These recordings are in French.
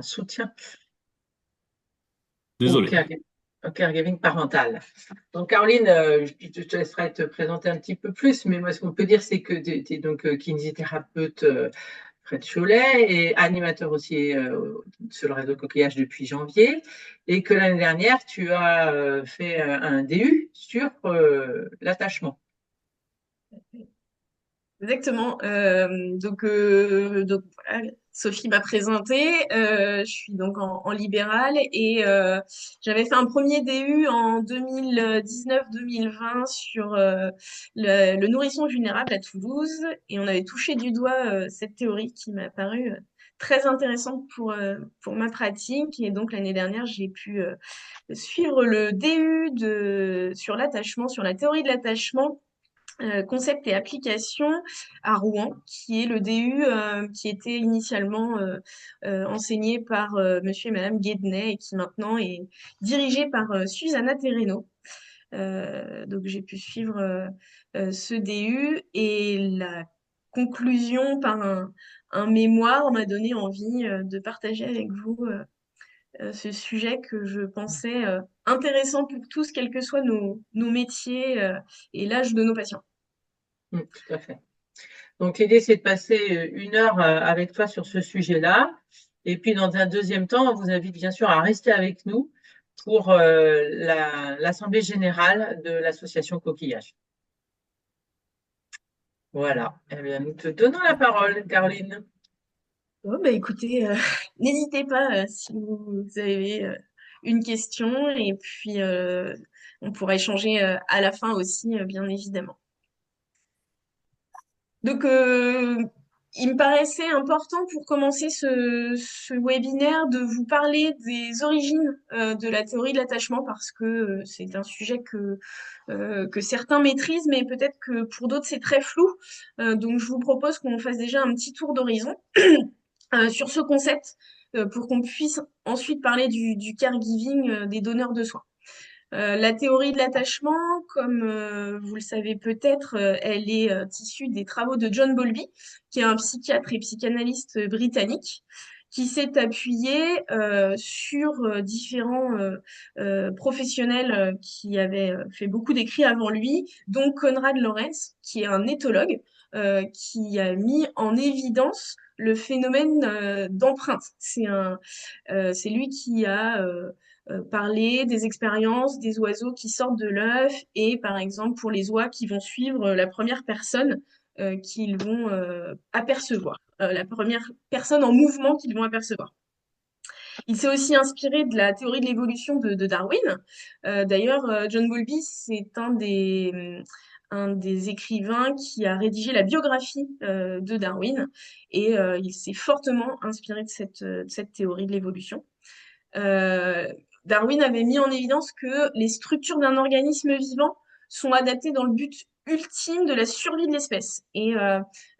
un soutien au Désolé. au caregiving parental. Donc, Caroline, je te laisserai te présenter un petit peu plus, mais moi, ce qu'on peut dire, c'est que tu es donc kinésithérapeute près de Cholet et animateur aussi sur le réseau Coquillage depuis janvier, et que l'année dernière, tu as fait un DU sur l'attachement. Exactement. Donc voilà, Sophie m'a présentée. Je suis donc en libéral et j'avais fait un premier DU en 2019-2020 sur le nourrisson vulnérable à Toulouse et on avait touché du doigt cette théorie qui m'a paru très intéressante pour ma pratique. Et donc l'année dernière, j'ai pu suivre le DU sur l'attachement, sur la théorie de l'attachement concept et application à Rouen, qui est le DU qui était initialement enseigné par Monsieur et Madame Guédenay et qui maintenant est dirigé par Susanna Terreno. Donc j'ai pu suivre ce DU et la conclusion par un mémoire m'a donné envie de partager avec vous ce sujet que je pensais intéressant pour tous, quels que soient nos métiers et l'âge de nos patients. Tout à fait. Donc, l'idée, c'est de passer 1 heure avec toi sur ce sujet-là. Et puis, dans un deuxième temps, on vous invite bien sûr à rester avec nous pour l'Assemblée générale de l'association Coquillage. Voilà. Eh bien, nous te donnons la parole, Caroline. Oh, bah écoutez, n'hésitez pas si vous avez une question et puis on pourra échanger à la fin aussi, bien évidemment. Donc, il me paraissait important pour commencer ce webinaire de vous parler des origines de la théorie de l'attachement parce que c'est un sujet que certains maîtrisent, mais peut-être que pour d'autres c'est très flou. Donc, je vous propose qu'on fasse déjà un petit tour d'horizon sur ce concept pour qu'on puisse ensuite parler du caregiving des donneurs de soins. La théorie de l'attachement, comme vous le savez peut-être, elle est issue des travaux de John Bowlby, qui est un psychiatre et psychanalyste britannique, qui s'est appuyé sur différents professionnels qui avaient fait beaucoup d'écrits avant lui, dont Konrad Lorenz, qui est un éthologue, qui a mis en évidence le phénomène d'empreinte. C'est lui qui a parler des expériences des oiseaux qui sortent de l'œuf et par exemple pour les oies qui vont suivre la première personne qu'ils vont apercevoir, la première personne en mouvement qu'ils vont apercevoir. Il s'est aussi inspiré de la théorie de l'évolution de Darwin. D'ailleurs, John Bowlby, c'est un des écrivains qui a rédigé la biographie de Darwin et il s'est fortement inspiré de cette théorie de l'évolution. Euh, Darwin avait mis en évidence que les structures d'un organisme vivant sont adaptées dans le but ultime de la survie de l'espèce. Et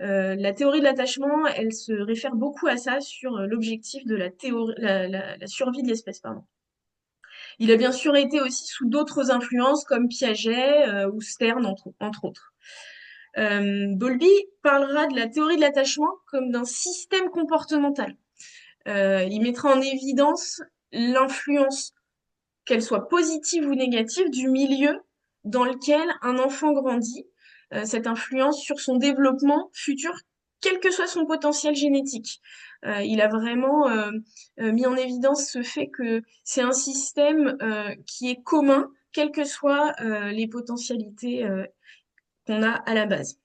la théorie de l'attachement, elle se réfère beaucoup à ça sur l'objectif de la survie de l'espèce, pardon. Il a bien sûr été aussi sous d'autres influences comme Piaget ou Stern, entre autres. Bowlby parlera de la théorie de l'attachement comme d'un système comportemental. Il mettra en évidence l'influence, qu'elle soit positive ou négative, du milieu dans lequel un enfant grandit, cette influence sur son développement futur, quel que soit son potentiel génétique. Il a vraiment mis en évidence ce fait que c'est un système qui est commun, quelles que soient les potentialités qu'on a à la base.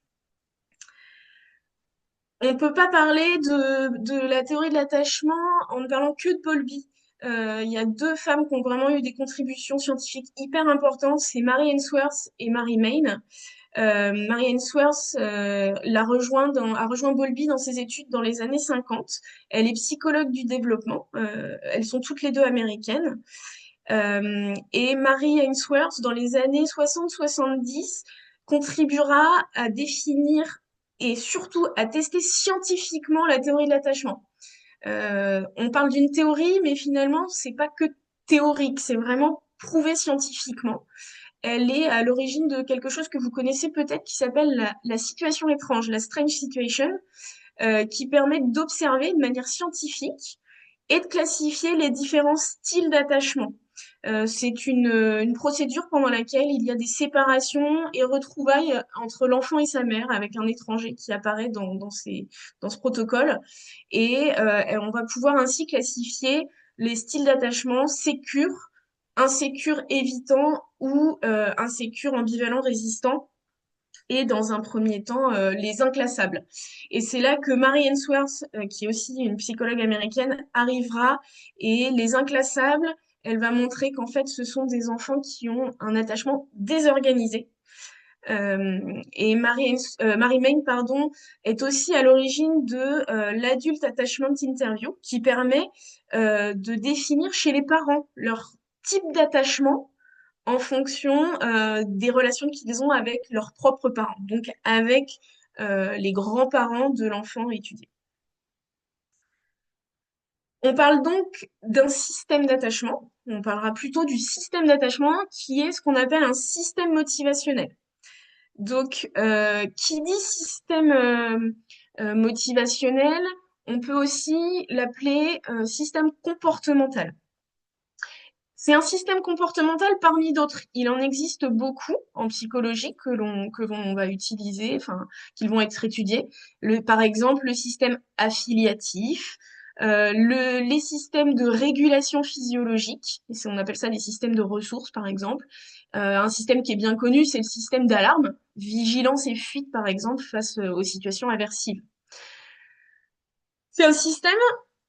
On ne peut pas parler de la théorie de l'attachement en ne parlant que de Bowlby. Il y a deux femmes qui ont vraiment eu des contributions scientifiques hyper importantes, c'est Mary Ainsworth et Mary Main. Mary Ainsworth a rejoint Bowlby dans ses études dans les années 50. Elle est psychologue du développement. Elles sont toutes les deux américaines. Et Mary Ainsworth, dans les années 60-70, contribuera à définir et surtout à tester scientifiquement la théorie de l'attachement. On parle d'une théorie, mais finalement, c'est pas que théorique, c'est vraiment prouvé scientifiquement. Elle est à l'origine de quelque chose que vous connaissez peut-être qui s'appelle la situation étrange, la strange situation, qui permet d'observer de manière scientifique et de classifier les différents styles d'attachement. C'est une procédure pendant laquelle il y a des séparations et retrouvailles entre l'enfant et sa mère avec un étranger qui apparaît dans ce protocole. Et on va pouvoir ainsi classifier les styles d'attachement sécure, insécure évitant ou insécure ambivalent résistant et dans un premier temps les inclassables. Et c'est là que Mary Ainsworth, qui est aussi une psychologue américaine, arrivera et les inclassables, elle va montrer qu'en fait ce sont des enfants qui ont un attachement désorganisé. Mary Main, pardon, est aussi à l'origine de l'Adult Attachment Interview, qui permet de définir chez les parents leur type d'attachement en fonction des relations qu'ils ont avec leurs propres parents, donc avec les grands-parents de l'enfant étudié. On parle donc d'un système d'attachement. On parlera plutôt du système d'attachement qui est ce qu'on appelle un système motivationnel. Donc, qui dit système motivationnel, on peut aussi l'appeler système comportemental. C'est un système comportemental parmi d'autres. Il en existe beaucoup en psychologie que l'on va utiliser, enfin, qui vont être étudiés. Par exemple, le système affiliatif, les systèmes de régulation physiologique, on appelle ça des systèmes de ressources, par exemple. Un système qui est bien connu, c'est le système d'alarme, vigilance et fuite, par exemple, face aux situations aversives. C'est un système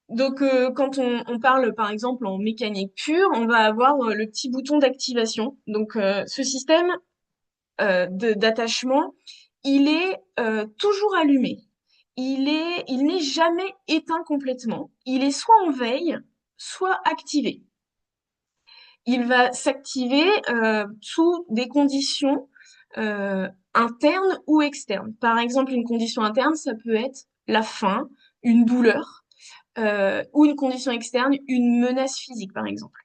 donc, quand on parle, par exemple, en mécanique pure, on va avoir le petit bouton d'activation. Donc, ce système d'attachement, il est toujours allumé. Il n'est jamais éteint complètement. Il est soit en veille, soit activé. Il va s'activer sous des conditions internes ou externes. Par exemple, une condition interne, ça peut être la faim, une douleur ou une condition externe, une menace physique, par exemple.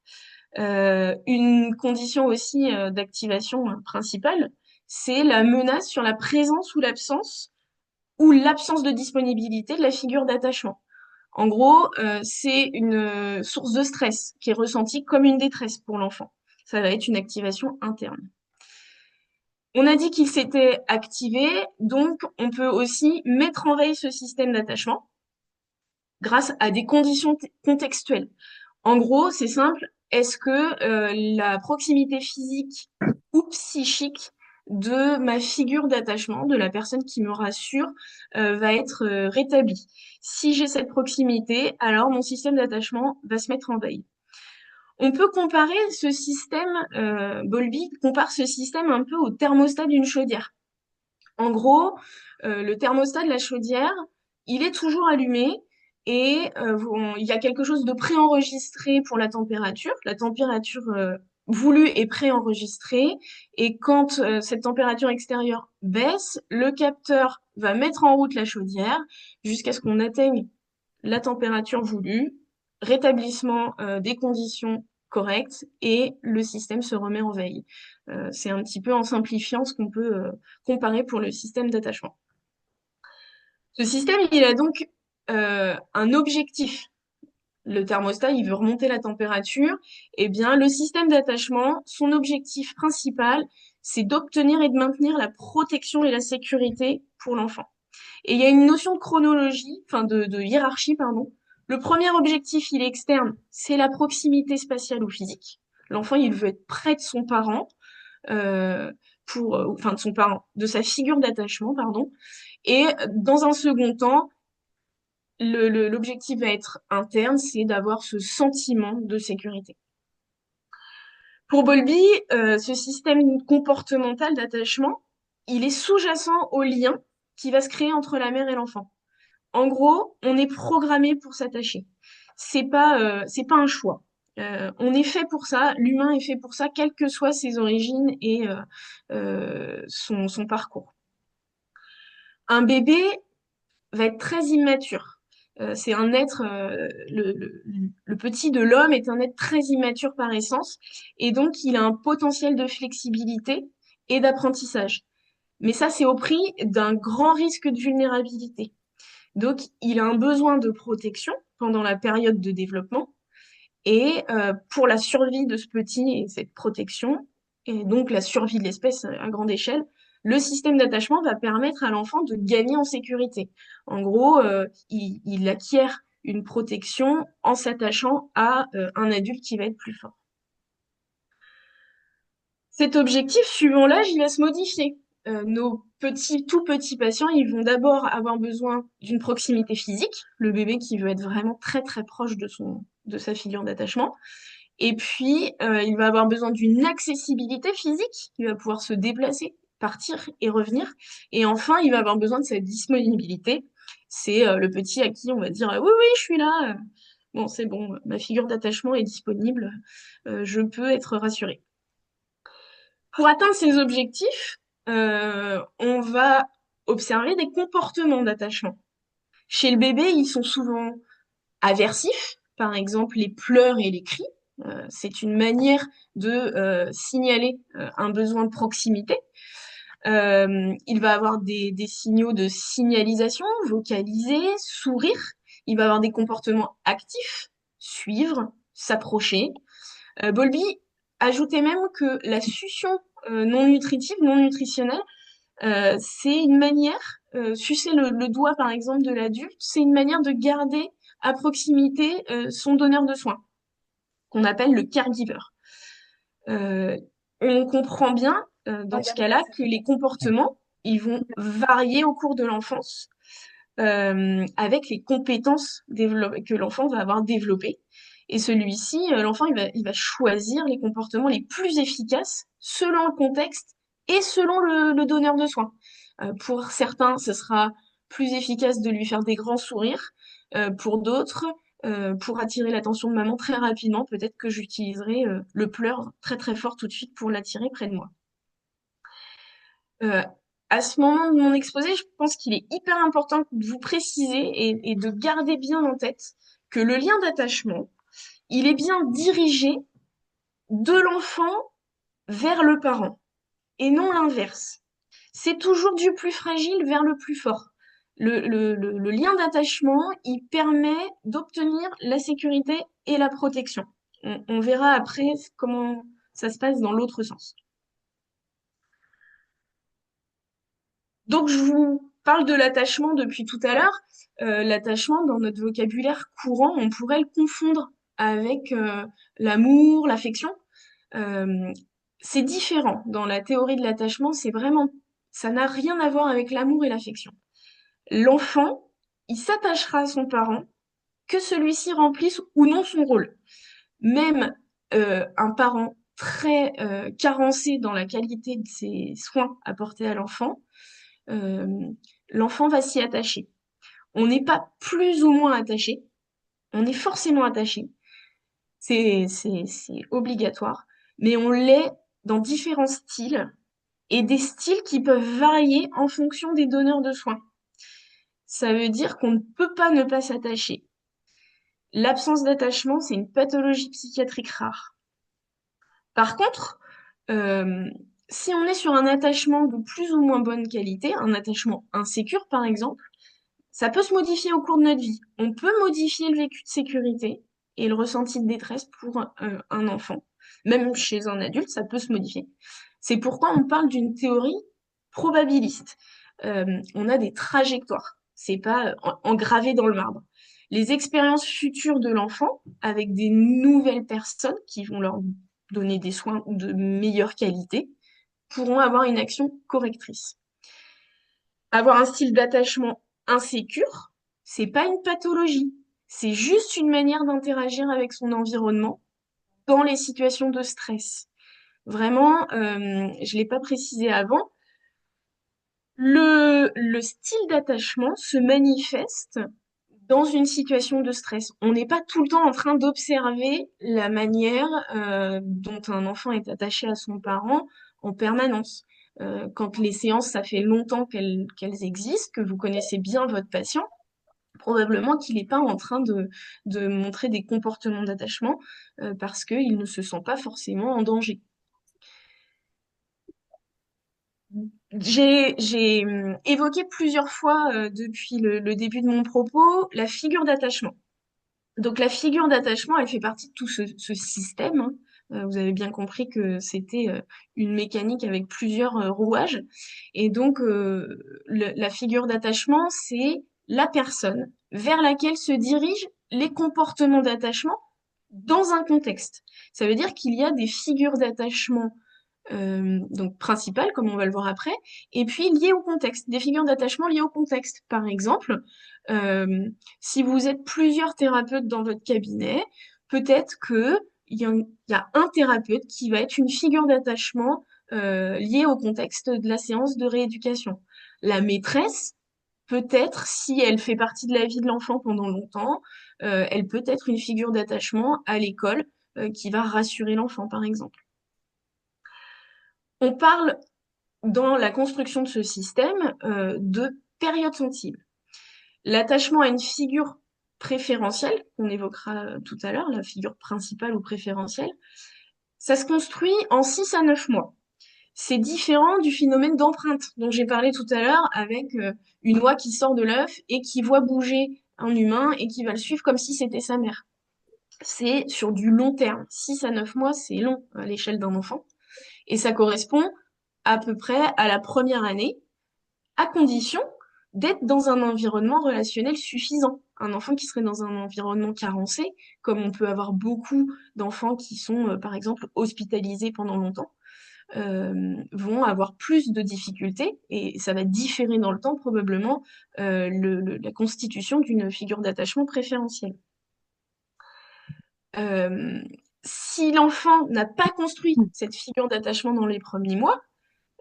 Une condition aussi d'activation principale, c'est la menace sur la présence ou l'absence de disponibilité de la figure d'attachement. En gros, c'est une source de stress qui est ressentie comme une détresse pour l'enfant. Ça va être une activation interne. On a dit qu'il s'était activé, donc on peut aussi mettre en veille ce système d'attachement grâce à des conditions contextuelles. En gros, c'est simple, est-ce que la proximité physique ou psychique de ma figure d'attachement, de la personne qui me rassure, va être rétablie? Si j'ai cette proximité, alors mon système d'attachement va se mettre en veille. On peut comparer ce système, Bowlby compare ce système un peu au thermostat d'une chaudière. En gros, le thermostat de la chaudière, il est toujours allumé et il y a quelque chose de préenregistré pour la température. La température voulue est préenregistrée et quand cette température extérieure baisse, le capteur va mettre en route la chaudière jusqu'à ce qu'on atteigne la température voulue, rétablissement des conditions correctes et le système se remet en veille. C'est un petit peu en simplifiant ce qu'on peut comparer pour le système d'attachement. Ce système, il a donc un objectif. Le thermostat, il veut remonter la température. Eh bien, le système d'attachement, son objectif principal, c'est d'obtenir et de maintenir la protection et la sécurité pour l'enfant. Et il y a une notion de chronologie, enfin de hiérarchie, pardon. Le premier objectif, il est externe, c'est la proximité spatiale ou physique. L'enfant, il veut être près de son parent, enfin de son parent, de sa figure d'attachement, pardon. Et dans un second temps, l'objectif va être interne, c'est d'avoir ce sentiment de sécurité. Pour Bowlby, ce système comportemental d'attachement, il est sous-jacent au lien qui va se créer entre la mère et l'enfant. En gros, on est programmé pour s'attacher. C'est pas un choix. On est fait pour ça, l'humain est fait pour ça, quelles que soient ses origines et son parcours. Un bébé va être très immature. C'est un être, le petit de l'homme est un être très immature par essence, et donc il a un potentiel de flexibilité et d'apprentissage. Mais ça, c'est au prix d'un grand risque de vulnérabilité. Donc, il a un besoin de protection, pendant la période de développement. Et pour la survie de ce petit et cette protection, et donc la survie de l'espèce à grande échelle, le système d'attachement va permettre à l'enfant de gagner en sécurité. En gros, il acquiert une protection en s'attachant à un adulte qui va être plus fort. Cet objectif, suivant l'âge, il va se modifier. Nos tout petits patients, ils vont d'abord avoir besoin d'une proximité physique, le bébé qui veut être vraiment très très proche de sa figure d'attachement. Et puis, il va avoir besoin d'une accessibilité physique, il va pouvoir se déplacer, partir et revenir. Et enfin, il va avoir besoin de sa disponibilité. C'est le petit à qui on va dire oui, oui, je suis là. Bon, c'est bon, ma figure d'attachement est disponible, je peux être rassurée. Pour atteindre ces objectifs, on va observer des comportements d'attachement. Chez le bébé, ils sont souvent aversifs, par exemple les pleurs et les cris. C'est une manière de signaler un besoin de proximité. Il va avoir des signaux de signalisation, vocaliser, sourire. Il va avoir des comportements actifs, suivre, s'approcher. Bowlby ajoutait même que la succion non nutritive, non nutritionnelle, c'est une manière, sucer le doigt par exemple de l'adulte, c'est une manière de garder à proximité son donneur de soins, qu'on appelle le caregiver. Euh, on comprend bien dans ce cas-là que les comportements, ils vont varier au cours de l'enfance avec les compétences que l'enfant va avoir développées. Et celui-ci, l'enfant, il va choisir les comportements les plus efficaces selon le contexte et selon le donneur de soins. Pour certains, ce sera plus efficace de lui faire des grands sourires. Pour d'autres, pour attirer l'attention de maman très rapidement, peut-être que j'utiliserai le pleur très très fort tout de suite pour l'attirer près de moi. Euh, à ce moment de mon exposé, je pense qu'il est hyper important de vous préciser et de garder bien en tête que le lien d'attachement, il est bien dirigé de l'enfant vers le parent et non l'inverse. C'est toujours du plus fragile vers le plus fort. Le lien d'attachement, il permet d'obtenir la sécurité et la protection. On verra après comment ça se passe dans l'autre sens. Donc, je vous parle de l'attachement depuis tout à l'heure. L'attachement, dans notre vocabulaire courant, on pourrait le confondre avec l'amour, l'affection. Euh, c'est différent. Dans la théorie de l'attachement, ça n'a rien à voir avec l'amour et l'affection. L'enfant, il s'attachera à son parent que celui-ci remplisse ou non son rôle. Même un parent très carencé dans la qualité de ses soins apportés à l'enfant, euh, l'enfant va s'y attacher. On n'est pas plus ou moins attaché, on est forcément attaché, c'est obligatoire, mais on l'est dans différents styles et des styles qui peuvent varier en fonction des donneurs de soins. Ça veut dire qu'on ne peut pas ne pas s'attacher. L'absence d'attachement, c'est une pathologie psychiatrique rare. Par contre, euh, si on est sur un attachement de plus ou moins bonne qualité, un attachement insécure par exemple, ça peut se modifier au cours de notre vie. On peut modifier le vécu de sécurité et le ressenti de détresse pour un enfant. Même chez un adulte, ça peut se modifier. C'est pourquoi on parle d'une théorie probabiliste. On a des trajectoires. C'est pas engravé dans le marbre. Les expériences futures de l'enfant avec des nouvelles personnes qui vont leur donner des soins de meilleure qualité pourront avoir une action correctrice. Avoir un style d'attachement insécure, c'est pas une pathologie. C'est juste une manière d'interagir avec son environnement dans les situations de stress. Vraiment, je l'ai pas précisé avant. Le style d'attachement se manifeste dans une situation de stress. On n'est pas tout le temps en train d'observer la manière dont un enfant est attaché à son parent en permanence. Quand les séances, ça fait longtemps qu'elles existent, que vous connaissez bien votre patient, probablement qu'il n'est pas en train de montrer des comportements d'attachement parce qu'il ne se sent pas forcément en danger. J'ai évoqué plusieurs fois depuis le début de mon propos la figure d'attachement. Donc la figure d'attachement, elle fait partie de tout ce système, hein. Vous avez bien compris que c'était une mécanique avec plusieurs rouages. Et donc la figure d'attachement, c'est la personne vers laquelle se dirigent les comportements d'attachement dans un contexte. Ça veut dire qu'il y a des figures d'attachement donc principales, comme on va le voir après, et puis liées au contexte, des figures d'attachement liées au contexte. Par exemple, euh, si vous êtes plusieurs thérapeutes dans votre cabinet, peut-être que il y a un thérapeute qui va être une figure d'attachement liée au contexte de la séance de rééducation. La maîtresse, peut-être, si elle fait partie de la vie de l'enfant pendant longtemps, elle peut être une figure d'attachement à l'école qui va rassurer l'enfant, par exemple. On parle dans la construction de ce système de période sensible. L'attachement à une figure préférentielle, qu'on évoquera tout à l'heure, la figure principale ou préférentielle, ça se construit en 6 à 9 mois. C'est différent du phénomène d'empreinte dont j'ai parlé tout à l'heure avec une oie qui sort de l'œuf et qui voit bouger un humain et qui va le suivre comme si c'était sa mère. C'est sur du long terme. 6 à 9 mois, c'est long à l'échelle d'un enfant. Et ça correspond à peu près à la première année, à condition d'être dans un environnement relationnel suffisant. Un enfant qui serait dans un environnement carencé, comme on peut avoir beaucoup d'enfants qui sont, par exemple, hospitalisés pendant longtemps, vont avoir plus de difficultés et ça va différer dans le temps probablement la constitution d'une figure d'attachement préférentielle. Euh, Si l'enfant n'a pas construit cette figure d'attachement dans les premiers mois,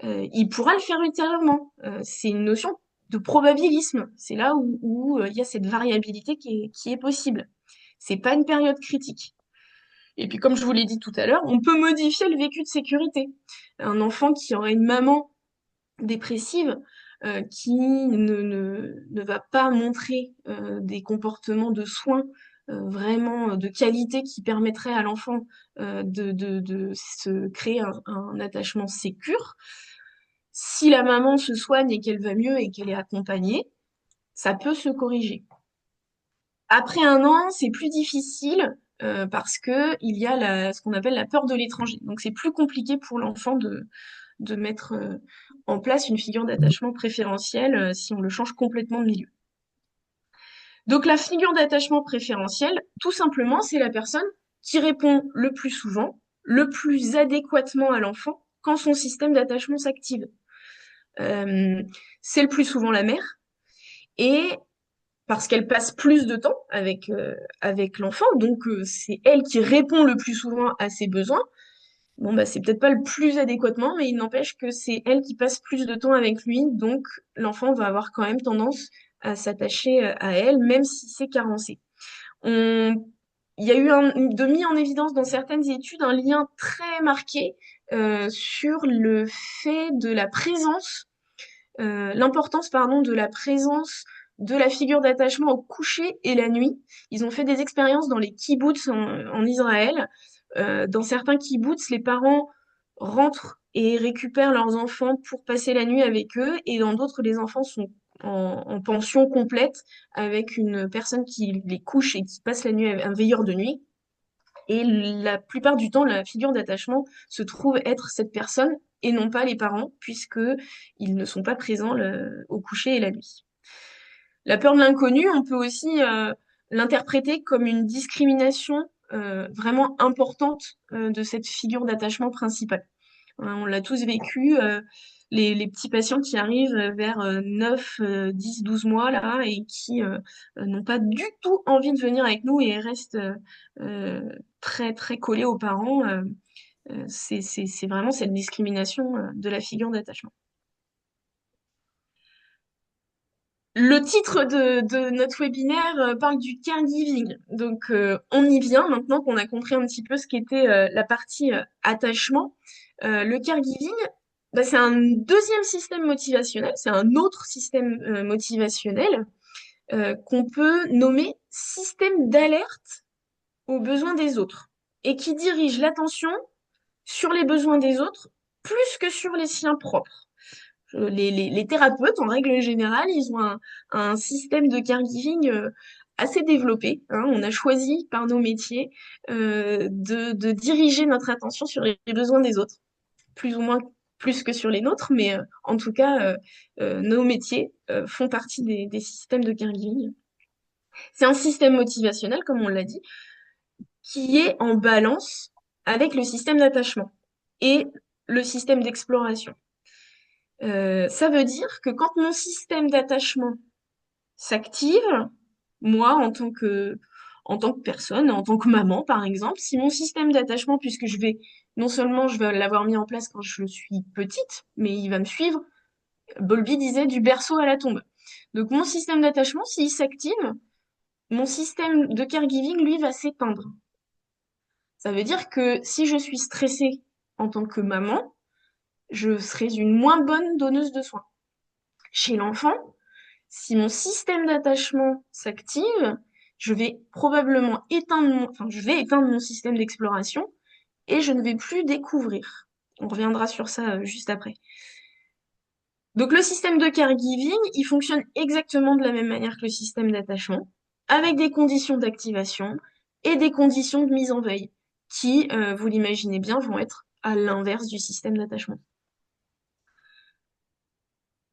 il pourra le faire ultérieurement. C'est une notion de probabilisme. C'est là où il y a cette variabilité qui est possible. C'est pas une période critique. Et puis, comme je vous l'ai dit tout à l'heure, on peut modifier le vécu de sécurité. Un enfant qui aurait une maman dépressive, qui ne va pas montrer des comportements de soins vraiment de qualité qui permettraient à l'enfant de se créer un attachement sécure. Si la maman se soigne et qu'elle va mieux et qu'elle est accompagnée, ça peut se corriger. Après un an, c'est plus difficile parce que il y a ce qu'on appelle la peur de l'étranger. Donc c'est plus compliqué pour l'enfant de mettre en place une figure d'attachement préférentielle si on le change complètement de milieu. Donc la figure d'attachement préférentielle, tout simplement, c'est la personne qui répond le plus souvent, le plus adéquatement à l'enfant quand son système d'attachement s'active. Euh, c'est le plus souvent la mère, et parce qu'elle passe plus de temps avec l'enfant, donc c'est elle qui répond le plus souvent à ses besoins. Bon, bah, c'est peut-être pas le plus adéquatement, mais il n'empêche que c'est elle qui passe plus de temps avec lui, donc l'enfant va avoir quand même tendance à s'attacher à elle, même si c'est carencé. On... Il y a eu de mis en évidence dans certaines études un lien très marqué sur le fait de la présence, l'importance, pardon, de la présence de la figure d'attachement au coucher et la nuit. Ils ont fait des expériences dans les kibbutz en Israël. Dans certains kibbutz, les parents rentrent et récupèrent leurs enfants pour passer la nuit avec eux, et dans d'autres, les enfants sont en pension complète avec une personne qui les couche et qui passe la nuit avec un veilleur de nuit. Et la plupart du temps, la figure d'attachement se trouve être cette personne et non pas les parents, puisque ils ne sont pas présents au coucher et la nuit. La peur de l'inconnu, on peut aussi l'interpréter comme une discrimination vraiment importante de cette figure d'attachement principale. On l'a tous vécu, les petits patients qui arrivent vers 9, 10, 12 mois là et qui n'ont pas du tout envie de venir avec nous et restent très très collés aux parents. C'est vraiment cette discrimination de la figure d'attachement. Le titre de notre webinaire parle du caregiving. Donc, on y vient maintenant qu'on a compris un petit peu ce qu'était la partie attachement. Le caregiving, bah, c'est un deuxième système motivationnel, c'est un autre système motivationnel qu'on peut nommer système d'alerte aux besoins des autres et qui dirige l'attention sur les besoins des autres plus que sur les siens propres. Les thérapeutes, en règle générale, ils ont un système de caregiving assez développé, hein. On a choisi par nos métiers de diriger notre attention sur les besoins des autres, plus ou moins plus que sur les nôtres, mais en tout cas, nos métiers font partie des systèmes de caregiving. C'est un système motivationnel, comme on l'a dit, qui est en balance avec le système d'attachement et le système d'exploration. Ça veut dire que quand mon système d'attachement s'active, moi, en tant que personne, en tant que maman, par exemple, si mon système d'attachement, puisque non seulement je vais l'avoir mis en place quand je suis petite, mais il va me suivre, Bowlby disait du berceau à la tombe. Donc mon système d'attachement, s'il s'active, mon système de caregiving, lui, va s'éteindre. Ça veut dire que si je suis stressée en tant que maman, je serai une moins bonne donneuse de soins. Chez l'enfant, si mon système d'attachement s'active, je vais probablement je vais éteindre mon système d'exploration et je ne vais plus découvrir. On reviendra sur ça juste après. Donc le système de caregiving, il fonctionne exactement de la même manière que le système d'attachement, avec des conditions d'activation et des conditions de mise en veille, qui, vous l'imaginez bien, vont être à l'inverse du système d'attachement.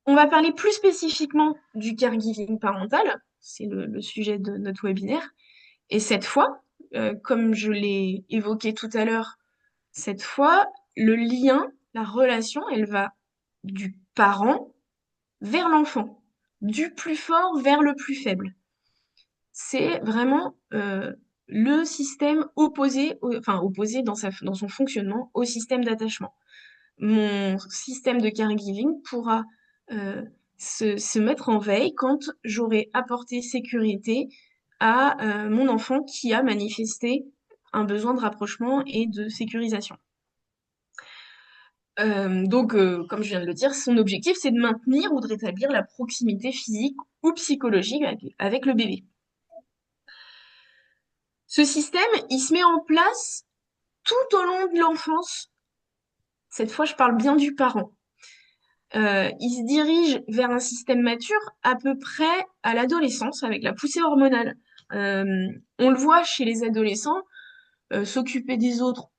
On va parler plus spécifiquement du caregiving parental, c'est le sujet de notre webinaire. Et cette fois, comme je l'ai évoqué tout à l'heure, cette fois, le lien, la relation, elle va du parent vers l'enfant, du plus fort vers le plus faible. C'est vraiment le système opposé dans son fonctionnement au système d'attachement. Mon système de caregiving pourra se mettre en veille quand j'aurai apporté sécurité à mon enfant qui a manifesté un besoin de rapprochement et de sécurisation. Comme je viens de le dire, son objectif, c'est de maintenir ou de rétablir la proximité physique ou psychologique avec le bébé. Ce système, il se met en place tout au long de l'enfance. Cette fois, je parle bien du parent. Il se dirige vers un système mature à peu près à l'adolescence, avec la poussée hormonale. On le voit chez les adolescents, s'occuper des autres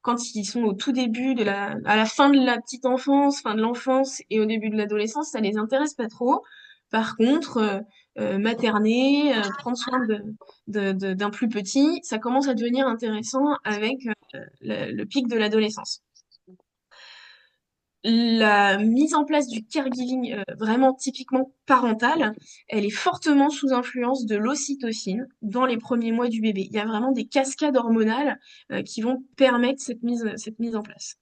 quand ils sont au tout début à la fin de la petite enfance, fin de l'enfance et au début de l'adolescence, ça les intéresse pas trop. Par contre, materner, prendre soin d'un plus petit, ça commence à devenir intéressant avec le pic de l'adolescence. La mise en place du caregiving vraiment typiquement parental, elle est fortement sous influence de l'ocytocine dans les premiers mois du bébé. Il y a vraiment des cascades hormonales qui vont permettre cette mise en place.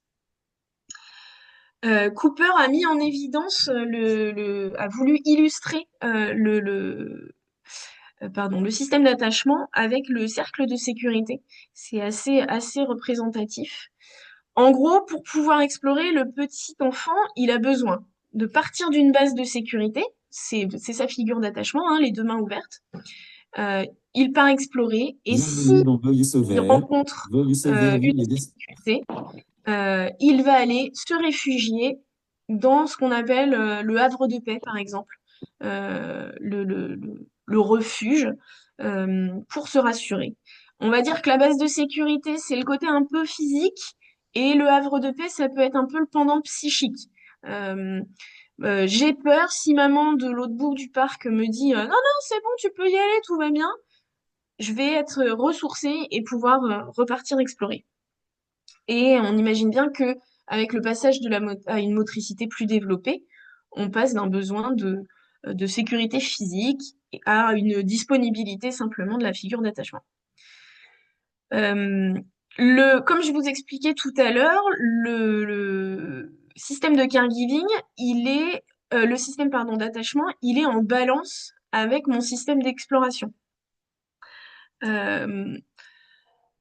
Cooper a mis en évidence, a voulu illustrer le système d'attachement avec le cercle de sécurité. C'est assez représentatif. En gros, pour pouvoir explorer, le petit enfant, il a besoin de partir d'une base de sécurité. C'est sa figure d'attachement, hein, les deux mains ouvertes. Il part explorer et s'il rencontre une difficulté, il va aller se réfugier dans ce qu'on appelle le havre de paix, par exemple, le refuge, pour se rassurer. On va dire que la base de sécurité, c'est le côté un peu physique, et le havre de paix, ça peut être un peu le pendant psychique. J'ai peur si maman de l'autre bout du parc me dit non, non, c'est bon, tu peux y aller, tout va bien. Je vais être ressourcée et pouvoir repartir explorer. Et on imagine bien que avec le passage à une motricité plus développée, on passe d'un besoin de sécurité physique à une disponibilité simplement de la figure d'attachement. Comme je vous expliquais tout à l'heure, le système de caregiving, le système d'attachement, il est en balance avec mon système d'exploration.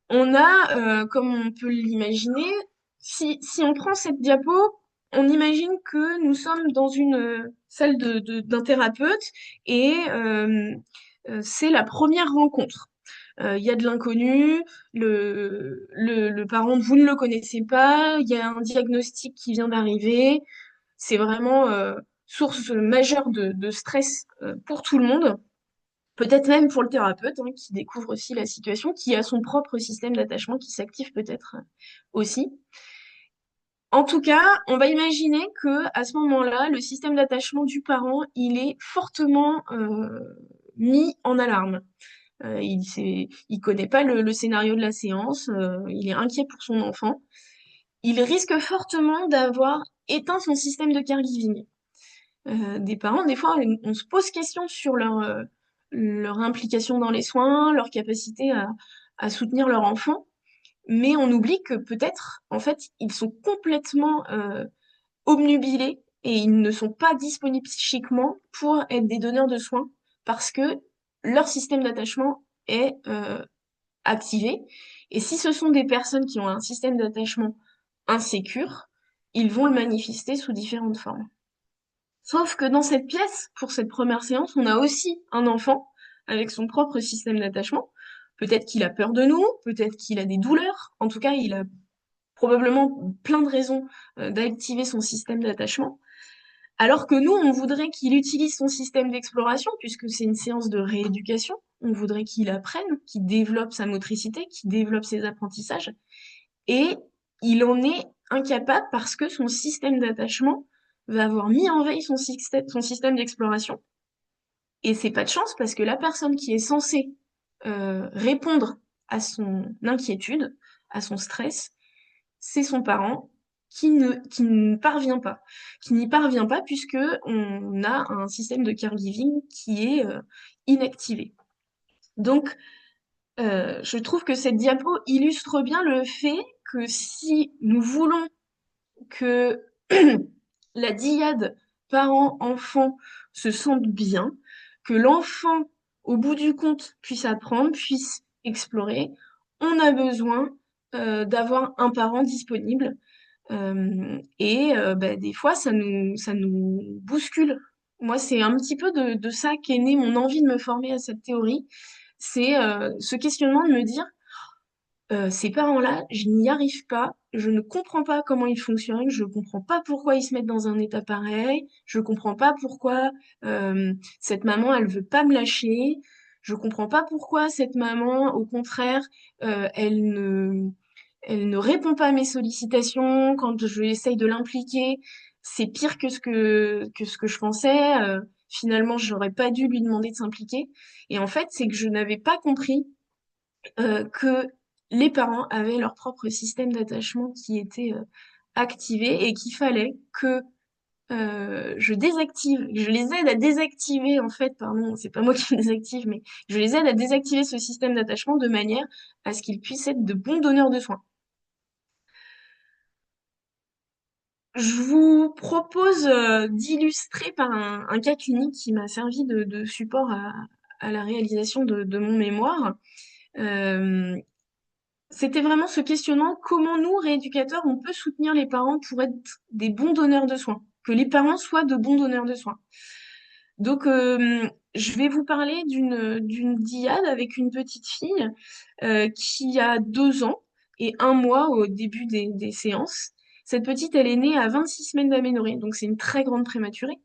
On a, comme on peut l'imaginer, si on prend cette diapo, on imagine que nous sommes dans une salle d'un thérapeute et c'est la première rencontre. Il y a de l'inconnu, le parent, vous ne le connaissez pas, il y a un diagnostic qui vient d'arriver. C'est vraiment source majeure de stress pour tout le monde. Peut-être même pour le thérapeute, hein, qui découvre aussi la situation, qui a son propre système d'attachement qui s'active peut-être aussi. En tout cas, on va imaginer que à ce moment-là, le système d'attachement du parent, il est fortement mis en alarme. Il connaît pas le scénario de la séance, il est inquiet pour son enfant. Il risque fortement d'avoir éteint son système de caregiving. Des parents, des fois, on se pose question sur leur implication dans les soins, leur capacité à soutenir leur enfant, mais on oublie que peut-être, en fait, ils sont complètement obnubilés et ils ne sont pas disponibles psychiquement pour être des donneurs de soins parce que leur système d'attachement est activé. Et si ce sont des personnes qui ont un système d'attachement insécure, ils vont le manifester sous différentes formes. Sauf que dans cette pièce, pour cette première séance, on a aussi un enfant avec son propre système d'attachement. Peut-être qu'il a peur de nous, peut-être qu'il a des douleurs. En tout cas, il a probablement plein de raisons d'activer son système d'attachement. Alors que nous, on voudrait qu'il utilise son système d'exploration, puisque c'est une séance de rééducation. On voudrait qu'il apprenne, qu'il développe sa motricité, qu'il développe ses apprentissages. Et il en est incapable parce que son système d'attachement va avoir mis en veille son système d'exploration. Et c'est pas de chance parce que la personne qui est censée répondre à son inquiétude, à son stress, c'est son parent qui ne parvient pas, qui n'y parvient pas puisque on a un système de caregiving qui est inactivé. Donc, je trouve que cette diapo illustre bien le fait que si nous voulons que la dyade parent-enfant se sente bien, que l'enfant, au bout du compte, puisse apprendre, puisse explorer, on a besoin d'avoir un parent disponible. Bah, des fois, ça nous bouscule. Moi, c'est un petit peu de ça qu'est née mon envie de me former à cette théorie. C'est ce questionnement de me dire, ces parents-là, je n'y arrive pas, je ne comprends pas comment ils fonctionnent, je comprends pas pourquoi ils se mettent dans un état pareil, je comprends pas pourquoi cette maman, elle veut pas me lâcher, je comprends pas pourquoi cette maman, au contraire, elle ne répond pas à mes sollicitations quand je essaye de l'impliquer. C'est pire que ce que je pensais. Finalement, j'aurais pas dû lui demander de s'impliquer. Et en fait, c'est que je n'avais pas compris que les parents avaient leur propre système d'attachement qui était activé et qu'il fallait que je désactive, je les aide à désactiver en fait, pardon, c'est pas moi qui les désactive, mais je les aide à désactiver ce système d'attachement de manière à ce qu'ils puissent être de bons donneurs de soins. Je vous propose d'illustrer par un cas clinique qui m'a servi de support à la réalisation de mon mémoire. Euh, C'était vraiment ce questionnement, comment nous, rééducateurs, on peut soutenir les parents pour être des bons donneurs de soins, que les parents soient de bons donneurs de soins. Donc, je vais vous parler d'une dyade avec une petite fille qui a 2 ans et 1 mois au début des séances. Cette petite, elle est née à 26 semaines d'aménorrhée, donc c'est une très grande prématurée.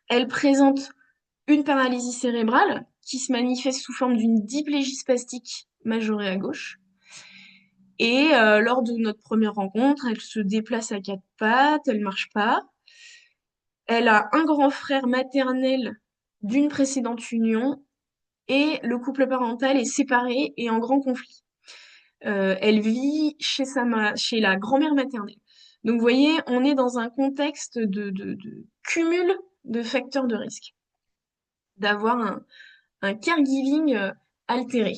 Elle présente une paralysie cérébrale qui se manifeste sous forme d'une diplégie spastique majorée à gauche. Et lors de notre première rencontre, elle se déplace à 4 pattes, elle marche pas. Elle a un grand frère maternel d'une précédente union et le couple parental est séparé et en grand conflit. Elle vit chez la grand-mère maternelle. Donc, vous voyez, on est dans un contexte de cumul de facteurs de risque, d'avoir un caregiving altéré.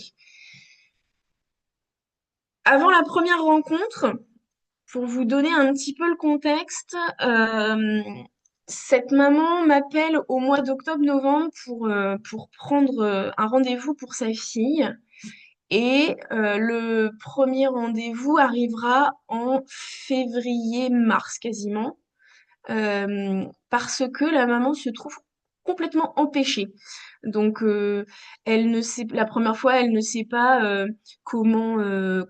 Avant la première rencontre, pour vous donner un petit peu le contexte, cette maman m'appelle au mois d'octobre-novembre pour prendre un rendez-vous pour sa fille. Et le premier rendez-vous arrivera en février-mars quasiment, parce que la maman se trouve complètement empêchée. Donc, elle ne sait, la première fois, elle ne sait pas comment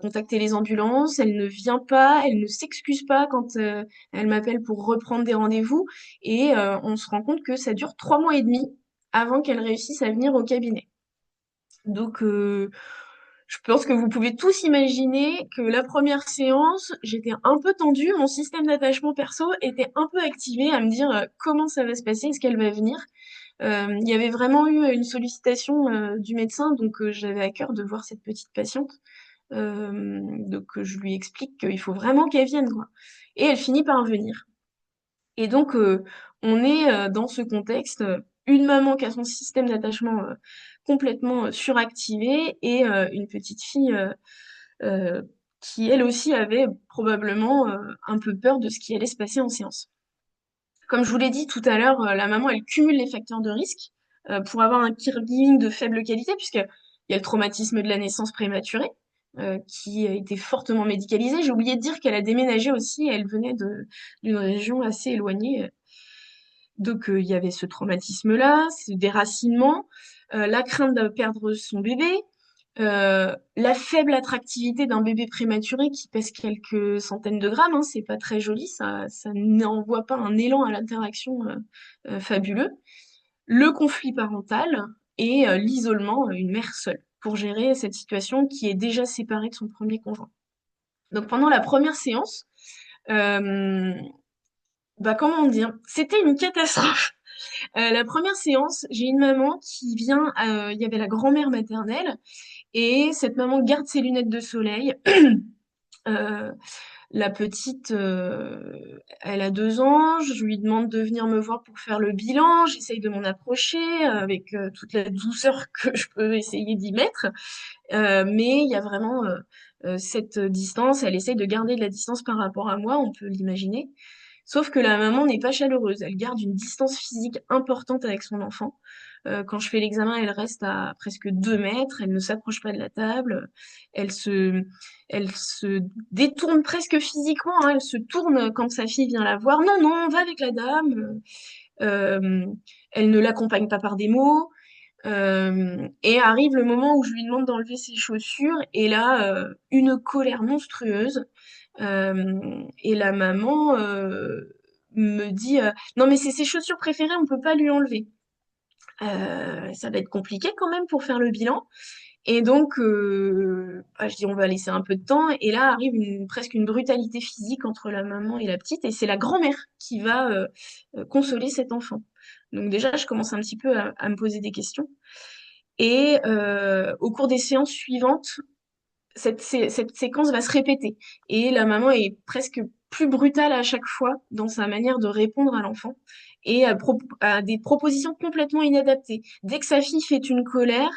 contacter les ambulances, elle ne vient pas, elle ne s'excuse pas quand elle m'appelle pour reprendre des rendez-vous, et on se rend compte que ça dure 3 mois et demi avant qu'elle réussisse à venir au cabinet. Donc, je pense que vous pouvez tous imaginer que la première séance, j'étais un peu tendue, mon système d'attachement perso était un peu activé à me dire comment ça va se passer, est-ce qu'elle va venir. Il y avait vraiment eu une sollicitation du médecin, donc j'avais à cœur de voir cette petite patiente. Donc je lui explique qu'il faut vraiment qu'elle vienne, quoi. Et elle finit par venir. Et donc on est dans ce contexte, une maman qui a son système d'attachement complètement suractivé et une petite fille euh, qui elle aussi avait probablement un peu peur de ce qui allait se passer en séance. Comme je vous l'ai dit tout à l'heure, la maman, elle cumule les facteurs de risque pour avoir un caregiving de faible qualité, puisqu'il y a le traumatisme de la naissance prématurée, qui a été fortement médicalisé. J'ai oublié de dire qu'elle a déménagé aussi, elle venait d'une région assez éloignée. Donc il y avait ce traumatisme-là, ce déracinement, la crainte de perdre son bébé, la faible attractivité d'un bébé prématuré qui pèse quelques centaines de grammes, hein, c'est pas très joli, ça n'envoie pas un élan à l'interaction fabuleux. Le conflit parental et l'isolement, une mère seule, pour gérer cette situation qui est déjà séparée de son premier conjoint. Donc pendant la première séance, euh, bah comment dire, c'était une catastrophe. La première séance, j'ai une maman qui vient, il y avait la grand-mère maternelle, et cette maman garde ses lunettes de soleil. Euh, la petite, elle a 2 ans, je lui demande de venir me voir pour faire le bilan, j'essaye de m'en approcher avec toute la douceur que je peux essayer d'y mettre, mais il y a vraiment cette distance, elle essaye de garder de la distance par rapport à moi, on peut l'imaginer. Sauf que la maman n'est pas chaleureuse, elle garde une distance physique importante avec son enfant. Quand je fais l'examen, elle reste à presque 2 mètres, elle ne s'approche pas de la table, elle se, elle se détourne presque physiquement, hein, elle se tourne quand sa fille vient la voir. Non, non, on va avec la dame. Euh, Elle ne l'accompagne pas par des mots. Et arrive le moment où je lui demande d'enlever ses chaussures, et là, une colère monstrueuse. Et la maman me dit non, mais c'est ses chaussures préférées, on peut pas lui enlever. Ça va être compliqué quand même pour faire le bilan. Et donc, bah, je dis on va laisser un peu de temps. Et là arrive presque une brutalité physique entre la maman et la petite. Et c'est la grand-mère qui va consoler cet enfant. Donc déjà, je commence un petit peu à me poser des questions. Et au cours des séances suivantes, cette séquence va se répéter. Et la maman est presque plus brutale à chaque fois dans sa manière de répondre à l'enfant et à des propositions complètement inadaptées. Dès que sa fille fait une colère,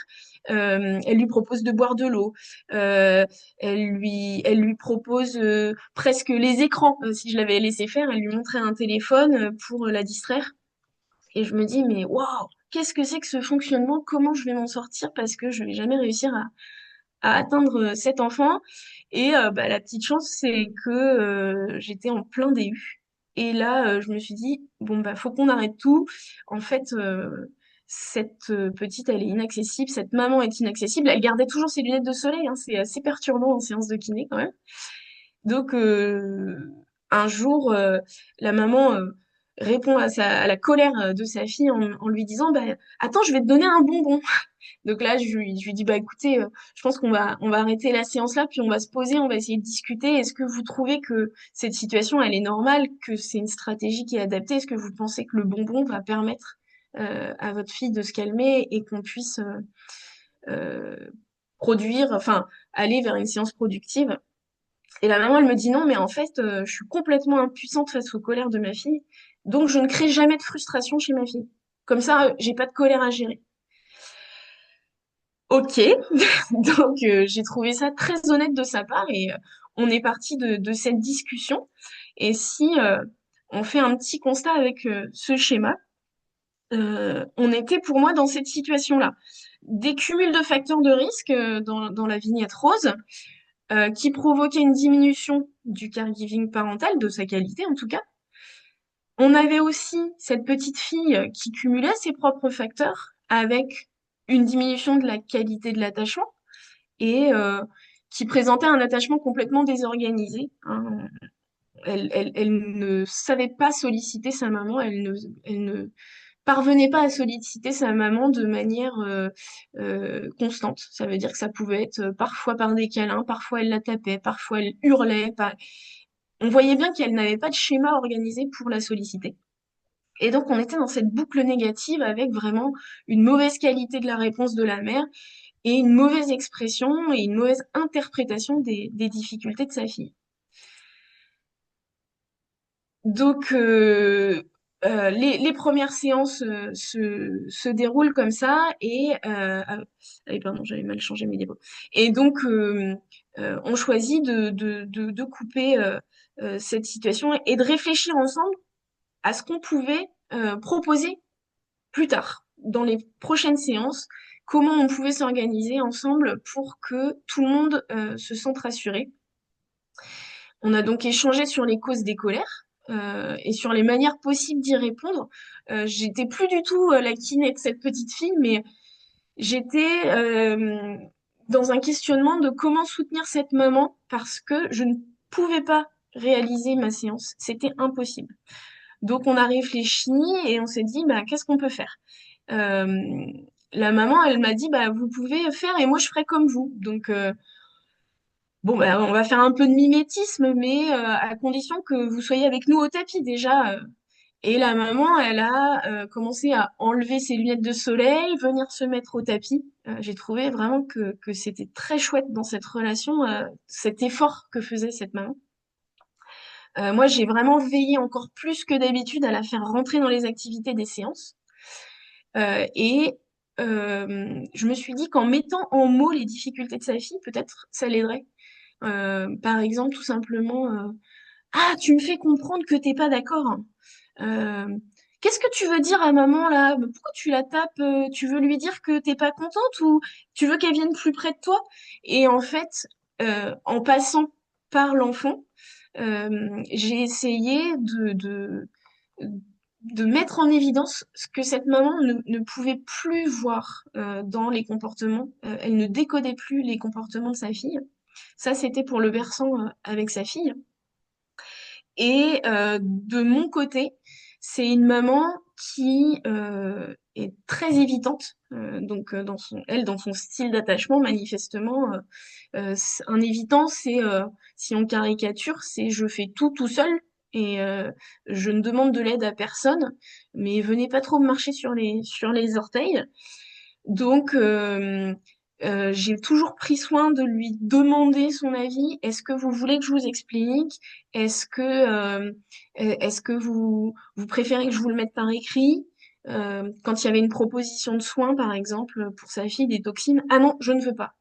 elle lui propose de boire de l'eau, elle lui propose presque les écrans. Si je l'avais laissé faire, elle lui montrait un téléphone pour la distraire. Et je me dis, mais waouh, qu'est-ce que c'est que ce fonctionnement? Comment je vais m'en sortir? Parce que je vais jamais réussir à atteindre cet enfant. Et bah, la petite chance, c'est que j'étais en plein DU. Et là, je me suis dit, bon, bah, faut qu'on arrête tout. En fait, cette petite, elle est inaccessible. Cette maman est inaccessible. Elle gardait toujours ses lunettes de soleil, hein. C'est assez perturbant en séance de kiné quand même. Donc, un jour, la maman répond à la colère de sa fille en lui disant, bah, attends, je vais te donner un bonbon. Donc là, je lui dis, bah écoutez, je pense qu'on va arrêter la séance là, puis on va se poser, on va essayer de discuter. Est-ce que vous trouvez que cette situation, elle est normale, que c'est une stratégie qui est adaptée? Est-ce que vous pensez que le bonbon va permettre à votre fille de se calmer et qu'on puisse euh, produire, enfin, aller vers une séance productive? Et la maman, elle me dit non, mais en fait, je suis complètement impuissante face aux colères de ma fille, donc je ne crée jamais de frustration chez ma fille. Comme ça, j'ai pas de colère à gérer. Ok, donc j'ai trouvé ça très honnête de sa part et on est parti de cette discussion. Et si on fait un petit constat avec ce schéma, on était pour moi dans cette situation-là. Des cumuls de facteurs de risque dans la vignette rose qui provoquaient une diminution du caregiving parental, de sa qualité en tout cas. On avait aussi cette petite fille qui cumulait ses propres facteurs avec une diminution de la qualité de l'attachement et qui présentait un attachement complètement désorganisé, hein. Elle ne savait pas solliciter sa maman, elle ne parvenait pas à solliciter sa maman de manière constante. Ça veut dire que ça pouvait être parfois par des câlins, parfois elle la tapait, parfois elle hurlait. On voyait bien qu'elle n'avait pas de schéma organisé pour la solliciter. Et donc on était dans cette boucle négative avec vraiment une mauvaise qualité de la réponse de la mère et une mauvaise expression et une mauvaise interprétation des difficultés de sa fille. Donc, les premières séances se déroulent comme ça pardon, j'avais mal changé mes diapos. Et donc, on choisit de couper cette situation et de réfléchir ensemble à ce qu'on pouvait proposer plus tard, dans les prochaines séances, comment on pouvait s'organiser ensemble pour que tout le monde se sente rassuré. On a donc échangé sur les causes des colères et sur les manières possibles d'y répondre. J'étais plus du tout la kinée de cette petite fille, mais j'étais dans un questionnement de comment soutenir cette maman parce que je ne pouvais pas réaliser ma séance. C'était impossible. Donc on a réfléchi et on s'est dit, bah, qu'est-ce qu'on peut faire? Euh, la maman, elle m'a dit, bah, vous pouvez faire et moi je ferai comme vous. Donc, bon, bah, on va faire un peu de mimétisme, mais à condition que vous soyez avec nous au tapis déjà. Et la maman, elle a commencé à enlever ses lunettes de soleil, venir se mettre au tapis. J'ai trouvé vraiment que c'était très chouette dans cette relation, cet effort que faisait cette maman. Moi, j'ai vraiment veillé encore plus que d'habitude à la faire rentrer dans les activités des séances. Et je me suis dit qu'en mettant en mots les difficultés de sa fille, peut-être ça l'aiderait. Par exemple, tout simplement, ah, tu me fais comprendre que t'es pas d'accord, hein. Qu'est-ce que tu veux dire à maman là? Pourquoi tu la tapes? Tu veux lui dire que t'es pas contente ou tu veux qu'elle vienne plus près de toi? Et en fait, en passant par l'enfant, j'ai essayé de mettre en évidence ce que cette maman ne pouvait plus voir dans les comportements. Elle ne décodait plus les comportements de sa fille. Ça, c'était pour le versant avec sa fille. Et de mon côté, c'est une maman qui est très évitante. Donc, dans son style d'attachement, manifestement, un évitant, c'est, si on caricature, c'est je fais tout seul et je ne demande de l'aide à personne, mais venez pas trop me marcher sur les orteils. Donc, j'ai toujours pris soin de lui demander son avis. Est-ce que vous voulez que je vous explique? Est-ce que vous préférez que je vous le mette par écrit? Quand il y avait une proposition de soins, par exemple, pour sa fille, des toxines, ah non, je ne veux pas.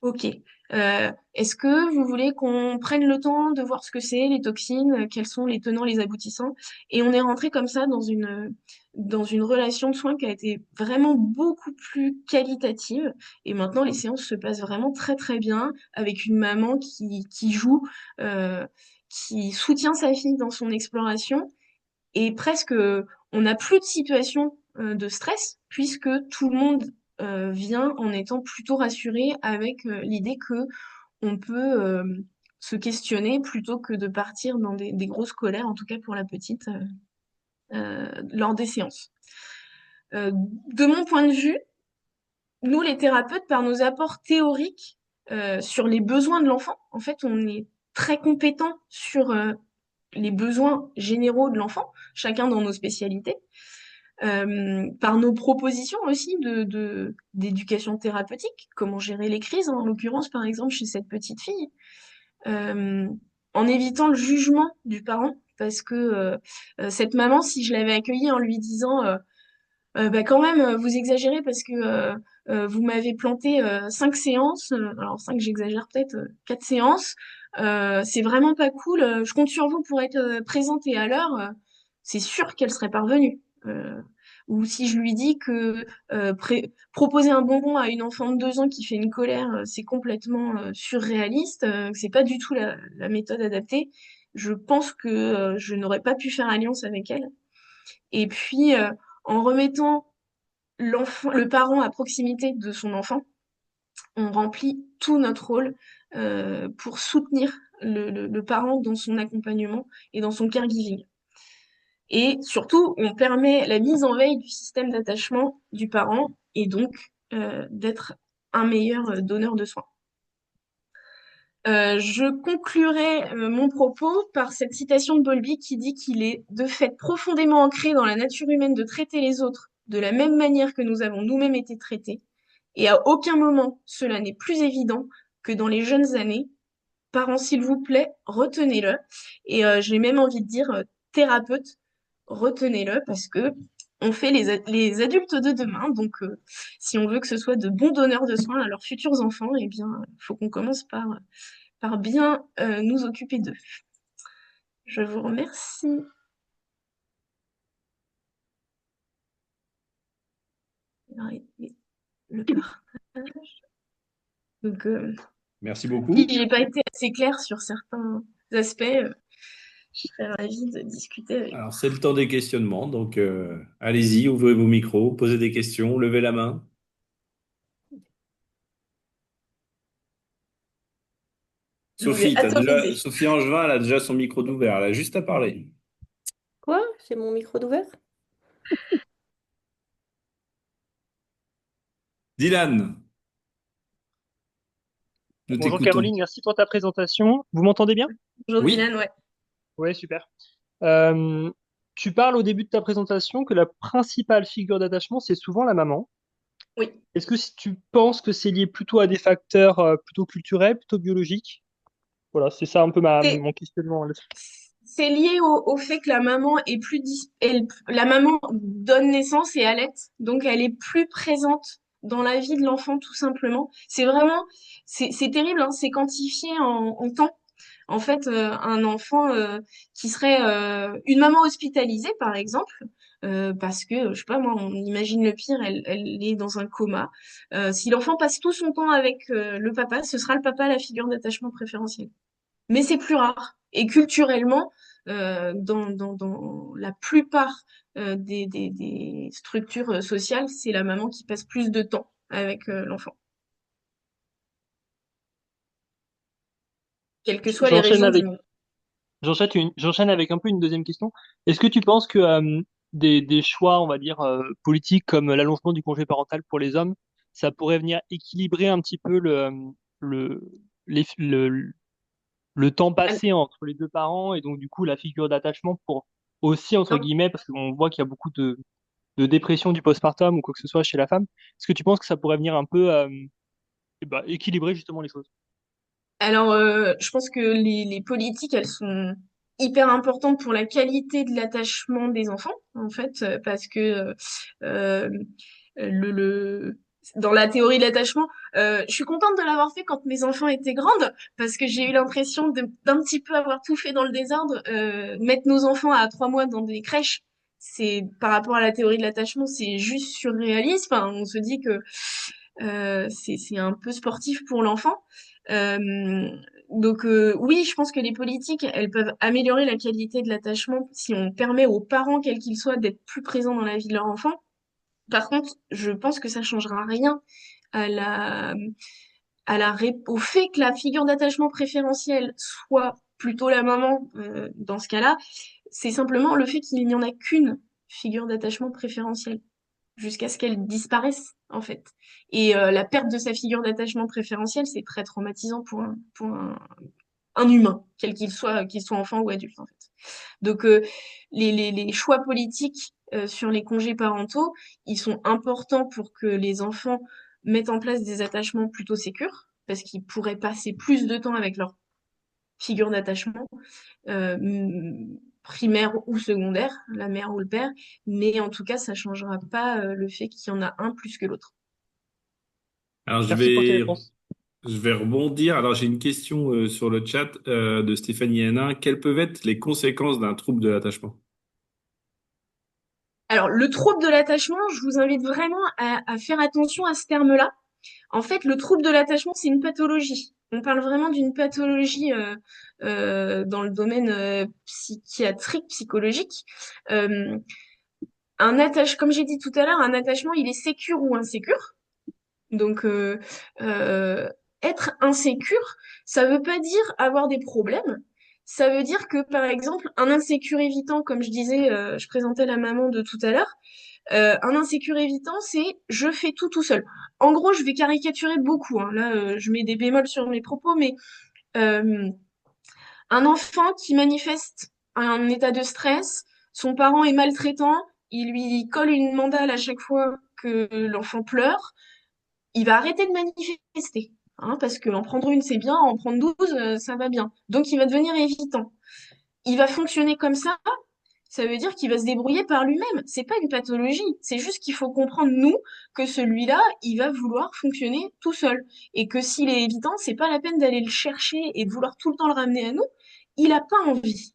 Ok. Est-ce que vous voulez qu'on prenne le temps de voir ce que c'est, les toxines, quels sont les tenants, les aboutissants? Et on est rentré comme ça dans une relation de soins qui a été vraiment beaucoup plus qualitative. Et maintenant, les séances se passent vraiment très très bien avec une maman qui joue, euh, qui soutient sa fille dans son exploration. Et presque, on n'a plus de situation de stress puisque tout le monde vient en étant plutôt rassuré avec l'idée que on peut se questionner plutôt que de partir dans des grosses colères, en tout cas pour la petite, lors des séances. De mon point de vue, nous les thérapeutes, par nos apports théoriques sur les besoins de l'enfant, en fait, on est très compétents sur les besoins généraux de l'enfant, chacun dans nos spécialités. Par nos propositions aussi d'éducation thérapeutique, comment gérer les crises, hein, en l'occurrence par exemple chez cette petite fille, euh, en évitant le jugement du parent, parce que cette maman, si je l'avais accueillie en lui disant bah quand même, vous exagérez parce que vous m'avez planté 5 séances, alors 5 j'exagère peut-être, 4 séances, c'est vraiment pas cool, je compte sur vous pour être présente et à l'heure, c'est sûr qu'elle serait parvenue. Ou si je lui dis que proposer un bonbon à une enfant de 2 ans qui fait une colère, c'est complètement surréaliste, que c'est pas du tout la méthode adaptée, je pense que je n'aurais pas pu faire alliance avec elle. Et puis, en remettant le parent à proximité de son enfant, on remplit tout notre rôle pour soutenir le parent dans son accompagnement et dans son caregiving. Et surtout, on permet la mise en veille du système d'attachement du parent et donc d'être un meilleur donneur de soins. Je conclurai mon propos par cette citation de Bowlby qui dit qu'il est de fait profondément ancré dans la nature humaine de traiter les autres de la même manière que nous avons nous-mêmes été traités. Et à aucun moment cela n'est plus évident que dans les jeunes années. Parents, s'il vous plaît, retenez-le. Et j'ai même envie de dire, thérapeute, retenez-le parce que on fait les adultes de demain. Donc, si on veut que ce soit de bons donneurs de soins à leurs futurs enfants, eh bien, il faut qu'on commence par bien nous occuper d'eux. Je vous remercie. Arrêtez le partage. Donc, Merci si beaucoup. j'ai pas été assez claire sur certains aspects, je serais ravie de discuter avec vous. Alors, c'est le temps des questionnements, donc allez-y, ouvrez vos micros, posez des questions, levez la main. Je vais autoriser. Sophie Angevin, elle a déjà son micro d'ouvert, elle a juste à parler. Quoi? J'ai mon micro d'ouvert? Dylan, nous Bonjour t'écoutons. Caroline, merci pour ta présentation. Vous m'entendez bien? Bonjour Oui. Dylan, ouais. Ouais, super. Euh, Tu parles au début de ta présentation que la principale figure d'attachement, c'est souvent la maman. Oui. Est-ce que tu penses que c'est lié plutôt à des facteurs plutôt culturels, plutôt biologiques? Voilà, c'est ça un peu C'est mon questionnement là-dessus. c'est lié au fait que la maman est la maman donne naissance et allaite, donc elle est plus présente dans la vie de l'enfant tout simplement. C'est vraiment, c'est terrible, hein, c'est quantifié en temps. En fait, un enfant qui serait une maman hospitalisée, par exemple, parce que, je sais pas moi, on imagine le pire, elle est dans un coma. Si l'enfant passe tout son temps avec le papa, ce sera le papa la figure d'attachement préférentielle. Mais c'est plus rare. Et culturellement, dans la plupart des structures sociales, c'est la maman qui passe plus de temps avec l'enfant, quelles que soient les J'enchaîne régions du avec monde. j'enchaîne avec un peu une deuxième question. Est-ce que tu penses que des choix, on va dire, politiques comme l'allongement du congé parental pour les hommes, ça pourrait venir équilibrer un petit peu le, les- le temps passé entre les deux parents et donc du coup la figure d'attachement pour aussi, entre Non. guillemets, parce qu'on voit qu'il y a beaucoup de dépression du postpartum ou quoi que ce soit chez la femme, est-ce que tu penses que ça pourrait venir un peu équilibrer justement les choses? Alors, je pense que les politiques, elles sont hyper importantes pour la qualité de l'attachement des enfants, en fait, parce que euh, le, dans la théorie de l'attachement, je suis contente de l'avoir fait quand mes enfants étaient grandes, parce que j'ai eu l'impression d'un petit peu avoir tout fait dans le désordre. Mettre nos enfants à 3 mois dans des crèches, c'est par rapport à la théorie de l'attachement, c'est juste surréaliste. Enfin, on se dit que c'est un peu sportif pour l'enfant. Euh, donc oui, je pense que les politiques, elles peuvent améliorer la qualité de l'attachement si on permet aux parents, quels qu'ils soient, d'être plus présents dans la vie de leur enfant. Par contre, je pense que ça changera rien à au fait que la figure d'attachement préférentielle soit plutôt la maman dans ce cas-là. C'est simplement le fait qu'il n'y en a qu'une figure d'attachement préférentielle jusqu'à ce qu'elle disparaisse, en fait. Et la perte de sa figure d'attachement préférentielle, c'est très traumatisant pour un humain, quel qu'il soit enfant ou adulte, en fait. Donc, les choix politiques sur les congés parentaux, ils sont importants pour que les enfants mettent en place des attachements plutôt sécures, parce qu'ils pourraient passer plus de temps avec leur figure d'attachement primaire ou secondaire, la mère ou le père, mais en tout cas, ça changera pas le fait qu'il y en a un plus que l'autre. Alors, Merci pour tes réponses. je vais rebondir. Alors, j'ai une question sur le chat de Stéphanie Hénin. Quelles peuvent être les conséquences d'un trouble de l'attachement? Alors, le trouble de l'attachement, je vous invite vraiment à faire attention à ce terme-là. En fait, le trouble de l'attachement, c'est une pathologie. On parle vraiment d'une pathologie dans le domaine psychiatrique, psychologique. Euh, comme j'ai dit tout à l'heure, un attachement, il est sécure ou insécure. Donc, euh, être insécure, ça veut pas dire avoir des problèmes. Ça veut dire que, par exemple, un insécure évitant, comme je disais, je présentais la maman de tout à l'heure, un insécure évitant, c'est je fais tout seul. En gros, je vais caricaturer beaucoup, hein. Là, je mets des bémols sur mes propos, mais euh, un enfant qui manifeste un état de stress, son parent est maltraitant, il lui colle une mandale à chaque fois que l'enfant pleure, il va arrêter de manifester. Hein, parce qu'en prendre une, c'est bien, en prendre 12, ça va bien. Donc, il va devenir évitant. Il va fonctionner comme ça veut dire qu'il va se débrouiller par lui-même. C'est pas une pathologie. C'est juste qu'il faut comprendre, nous, que celui-là, il va vouloir fonctionner tout seul. Et que s'il est évitant, c'est pas la peine d'aller le chercher et de vouloir tout le temps le ramener à nous. Il a pas envie.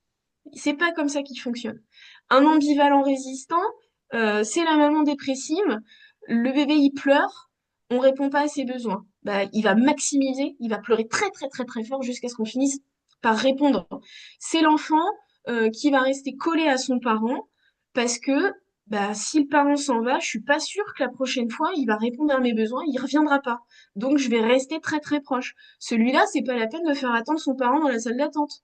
C'est pas comme ça qu'il fonctionne. Un ambivalent résistant, c'est la maman dépressive. Le bébé, il pleure. On répond pas à ses besoins. Bah, il va maximiser. Il va pleurer très fort jusqu'à ce qu'on finisse par répondre. C'est l'enfant qui va rester collé à son parent parce que bah, si le parent s'en va, je suis pas sûre que la prochaine fois, il va répondre à mes besoins, il reviendra pas. Donc, je vais rester très proche. Celui-là, c'est pas la peine de faire attendre son parent dans la salle d'attente.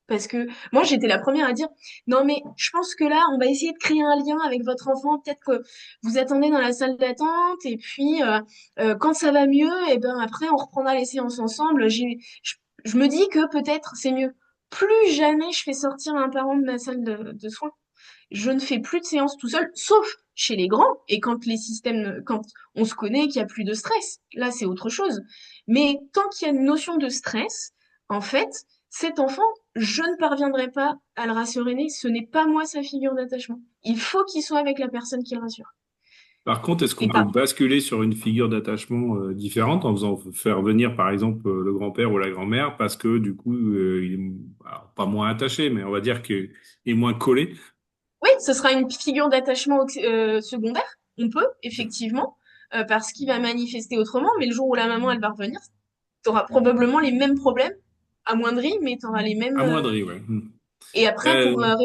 Parce que moi, j'étais la première à dire, non, mais je pense que là, on va essayer de créer un lien avec votre enfant. Peut-être que vous attendez dans la salle d'attente et puis quand ça va mieux, et ben après, on reprendra les séances ensemble. Je me dis que peut-être c'est mieux. Plus jamais je fais sortir un parent de ma salle de soins. Je ne fais plus de séances tout seul, sauf chez les grands et quand les systèmes, quand on se connaît, qu'il n'y a plus de stress. Là, c'est autre chose. Mais tant qu'il y a une notion de stress, en fait, cet enfant, je ne parviendrai pas à le rassurer. Ce n'est pas moi sa figure d'attachement. Il faut qu'il soit avec la personne qui le rassure. Par contre, est-ce qu'on Et peut pas. basculer sur une figure d'attachement différente en faisant faire venir, par exemple, le grand-père ou la grand-mère parce que du coup, il est alors, pas moins attaché, mais on va dire qu'il est moins collé. Oui, ce sera une figure d'attachement secondaire. On peut, effectivement, parce qu'il va manifester autrement. Mais le jour où la maman, elle va revenir, tu auras probablement les mêmes problèmes, amoindris, mais tu auras les mêmes. Amoindri, ouais. Et après, Euh,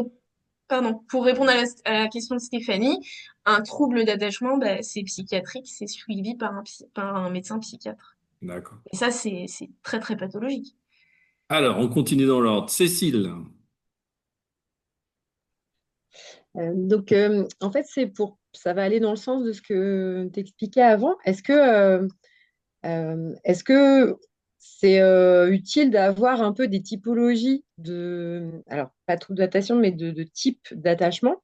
pardon, pour répondre à la question de Stéphanie, un trouble d'attachement, bah, c'est psychiatrique, c'est suivi par un médecin psychiatre. d'accord. Et ça, c'est très pathologique. Alors, on continue dans l'ordre. Cécile. En fait, ça va aller dans le sens de ce que tu expliquais avant. Est-ce que c'est utile d'avoir un peu des typologies alors pas trouble d'attachement, mais de type d'attachement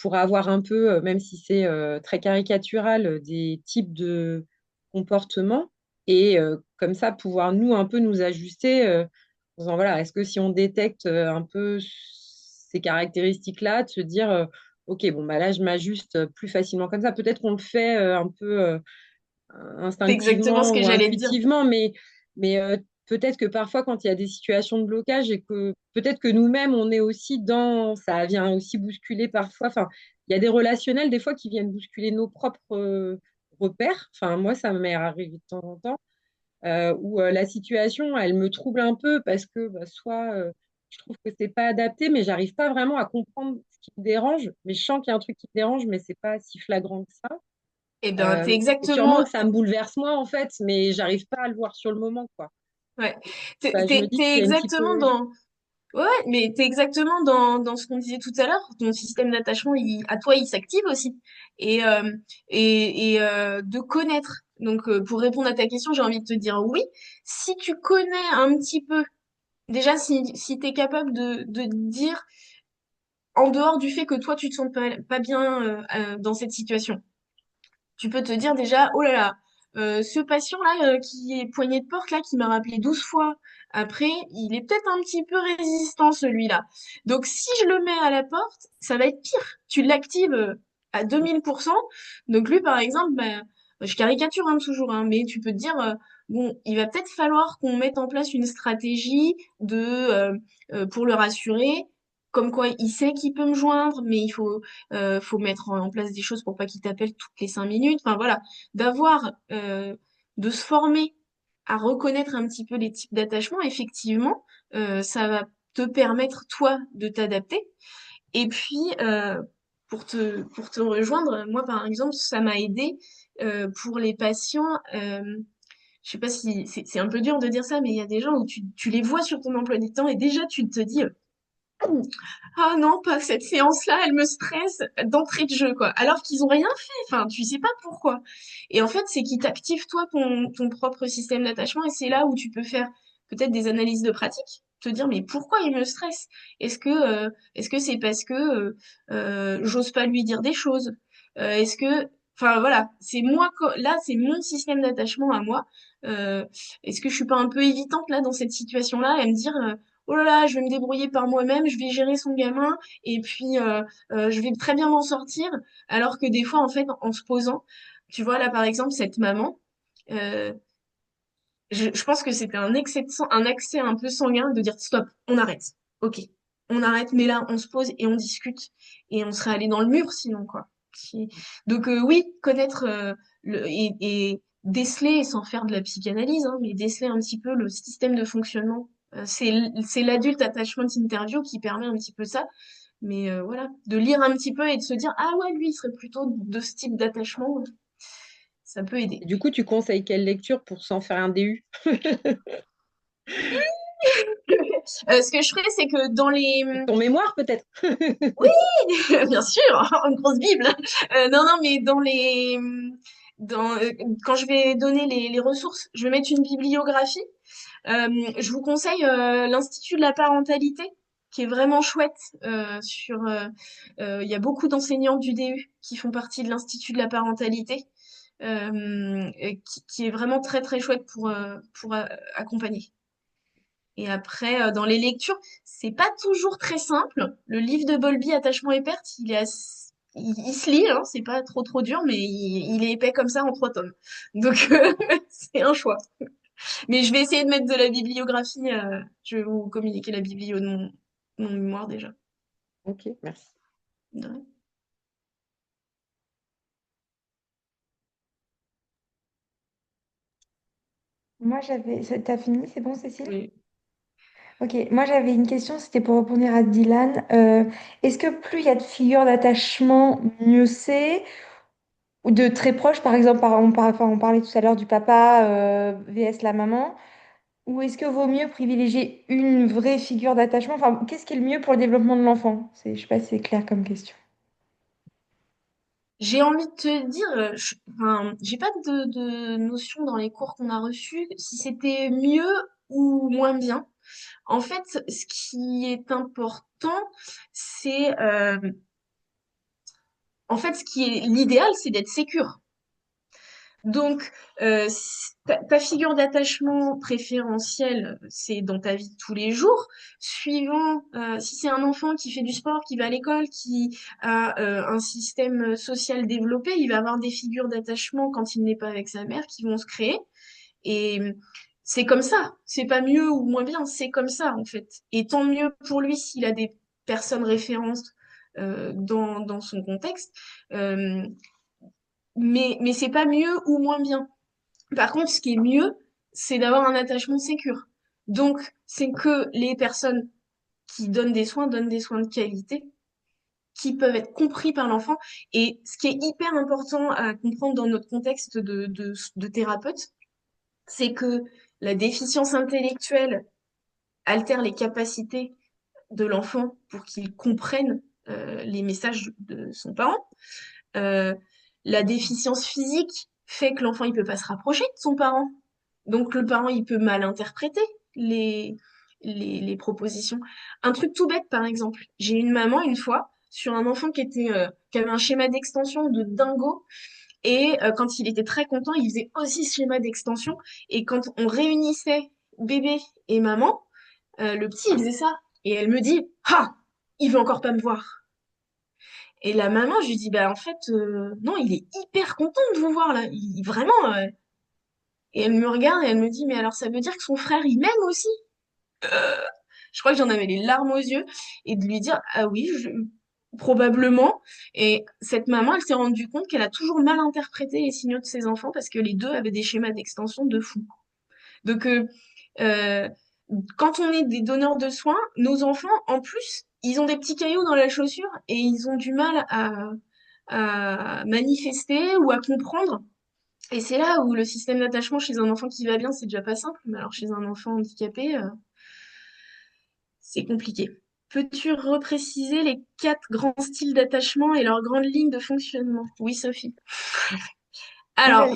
pour avoir un peu, même si c'est très caricatural, des types de comportements et comme ça pouvoir nous un peu nous ajuster en disant, voilà, est-ce que si on détecte un peu ces caractéristiques-là, de se dire, ok, bon, bah là, je m'ajuste plus facilement comme ça. Peut-être qu'on le fait un peu C'est exactement ce instinctivement que ou j'allais te dire. intuitivement, mais peut-être que parfois, quand il y a des situations de blocage et que peut-être que nous-mêmes, on est aussi ça vient aussi bousculer parfois. Enfin, il y a des relationnels des fois qui viennent bousculer nos propres repères. Enfin, moi, ça m'est arrivé de temps en temps où la situation, elle me trouble un peu parce que bah, soit je trouve que c'est pas adapté, mais j'arrive pas vraiment à comprendre ce qui me dérange. Mais je sens qu'il y a un truc qui me dérange, mais c'est pas si flagrant que ça. Eh ben, Et sûrement que ça me bouleverse moi, en fait, mais j'arrive pas à le voir sur le moment, quoi. ouais, Bah, je me dis t'es qu'il y a une exactement typologie. ouais, mais t'es exactement dans ce qu'on disait tout à l'heure. Ton système d'attachement, à toi, il s'active aussi. Et de connaître. Donc, pour répondre à ta question, j'ai envie de te dire oui. Si tu connais un petit peu, déjà, si tu es capable de dire, en dehors du fait que toi, tu te sens pas bien dans cette situation, tu peux te dire déjà, oh là là, ce patient-là qui est poignet de porte, là, qui m'a rappelé 12 fois après, il est peut-être un petit peu résistant, celui-là. Donc, si je le mets à la porte, ça va être pire. Tu l'actives à 2000%. Donc, lui, par exemple, bah, je caricature hein, toujours, hein, mais tu peux te dire, bon, il va peut-être falloir qu'on mette en place une stratégie pour le rassurer. Comme quoi, il sait qu'il peut me joindre, mais faut mettre en place des choses pour pas qu'il t'appelle toutes les 5 minutes. Enfin voilà, d'avoir, de se former à reconnaître un petit peu les types d'attachement, effectivement, ça va te permettre toi de t'adapter. Et puis pour te rejoindre, moi par exemple, ça m'a aidé pour les patients je sais pas si c'est un peu dur de dire ça, mais il y a des gens où tu les vois sur ton emploi du temps et déjà tu te dis ah non, pas cette séance-là, elle me stresse d'entrée de jeu, quoi. Alors qu'ils ont rien fait, enfin, tu sais pas pourquoi. Et en fait, c'est qu'ils t'activent toi ton propre système d'attachement et c'est là où tu peux faire peut-être des analyses de pratique, te dire mais pourquoi il me stresse? Est-ce que c'est parce que j'ose pas lui dire des choses? Est-ce que enfin voilà, c'est moi là, c'est mon système d'attachement à moi. Euh, Est-ce que je suis pas un peu évitante là dans cette situation-là et me dire oh là là, je vais me débrouiller par moi-même, je vais gérer son gamin, et puis je vais très bien m'en sortir. Alors que des fois, en fait, en se posant, tu vois, là, par exemple, cette maman, euh, je pense que c'était un excès un accès un peu sanguin de dire stop, on arrête. Ok, on arrête, mais là, on se pose et on discute, et on serait allé dans le mur sinon, quoi. Donc oui, connaître et déceler, sans faire de la psychanalyse, hein, mais déceler un petit peu le système de fonctionnement. C'est l'adulte attachment interview qui permet un petit peu ça. Mais voilà, de lire un petit peu et de se dire, ah ouais, lui, il serait plutôt de ce type d'attachement, ça peut aider. Et du coup, tu conseilles quelle lecture pour s'en faire un DU? Ce que je ferais, c'est que dans les... Ton mémoire, peut-être? Oui, bien sûr, une grosse Bible. Non, non, mais dans les... Dans, quand je vais donner les ressources, je vais mettre une bibliographie. Je vous conseille l'Institut de la parentalité, qui est vraiment chouette. Il y a beaucoup d'enseignants du DU qui font partie de l'Institut de la parentalité, qui est vraiment très très chouette pour accompagner. Et après, dans les lectures, c'est pas toujours très simple. Le livre de Bowlby, Attachement et perte, il se lit, hein, c'est pas trop trop dur, mais il est épais comme ça en 3 tomes. Donc c'est un choix. Mais je vais essayer de mettre de la bibliographie. Je vais vous communiquer la biblio de mon mémoire déjà. Ok, merci. Ouais. Moi, j'avais. T'as fini, c'est bon, Cécile? Oui. Ok, moi j'avais une question, c'était pour répondre à Dylan. Est-ce que plus il y a de figures d'attachement, mieux c'est? Ou de très proches, par exemple, enfin, on parlait tout à l'heure du papa vs la maman. Ou est-ce que vaut mieux privilégier une vraie figure d'attachement? Enfin, qu'est-ce qui est le mieux pour le développement de l'enfant? Je sais pas si c'est clair comme question. J'ai envie de te dire, enfin, j'ai pas de notion dans les cours qu'on a reçus si c'était mieux ou moins bien. En fait, ce qui est important, c'est en fait ce qui est l'idéal, c'est d'être sécure. Donc, ta figure d'attachement préférentielle, c'est dans ta vie de tous les jours. Suivant, si c'est un enfant qui fait du sport, qui va à l'école, qui a un système social développé, il va avoir des figures d'attachement quand il n'est pas avec sa mère qui vont se créer. Et c'est comme ça. C'est pas mieux ou moins bien, c'est comme ça en fait. Et tant mieux pour lui s'il a des personnes références dans son contexte. Euh, mais c'est pas mieux ou moins bien. Par contre, ce qui est mieux, c'est d'avoir un attachement sécure. Donc, c'est que les personnes qui donnent des soins de qualité, qui peuvent être compris par l'enfant. Et ce qui est hyper important à comprendre dans notre contexte de thérapeute, c'est que la déficience intellectuelle altère les capacités de l'enfant pour qu'il comprenne les messages de son parent. Euh, la déficience physique fait que l'enfant il peut pas se rapprocher de son parent. Donc le parent il peut mal interpréter les, les propositions. Un truc tout bête par exemple. J'ai une maman une fois sur un enfant qui avait un schéma d'extension de dingo et quand il était très content il faisait aussi ce schéma d'extension et quand on réunissait bébé et maman, le petit il faisait ça et elle me dit ah il veut encore pas me voir. Et la maman, je lui dis, bah en fait, non, il est hyper content de vous voir là. Vraiment. Et elle me regarde et elle me dit, mais alors ça veut dire que son frère, il m'aime aussi? Je crois que j'en avais les larmes aux yeux. Et de lui dire, ah oui, probablement. Et cette maman, elle s'est rendue compte qu'elle a toujours mal interprété les signaux de ses enfants parce que les deux avaient des schémas d'extension de fou. Donc, euh, quand on est des donneurs de soins, nos enfants, en plus, ils ont des petits cailloux dans la chaussure et ils ont du mal à manifester ou à comprendre Et c'est là où le système d'attachement chez un enfant qui va bien, c'est déjà pas simple, mais alors chez un enfant handicapé, c'est compliqué. Peux-tu repréciser les 4 grands styles d'attachement et leurs grandes lignes de fonctionnement? Oui, Sophie. Moi, Alors,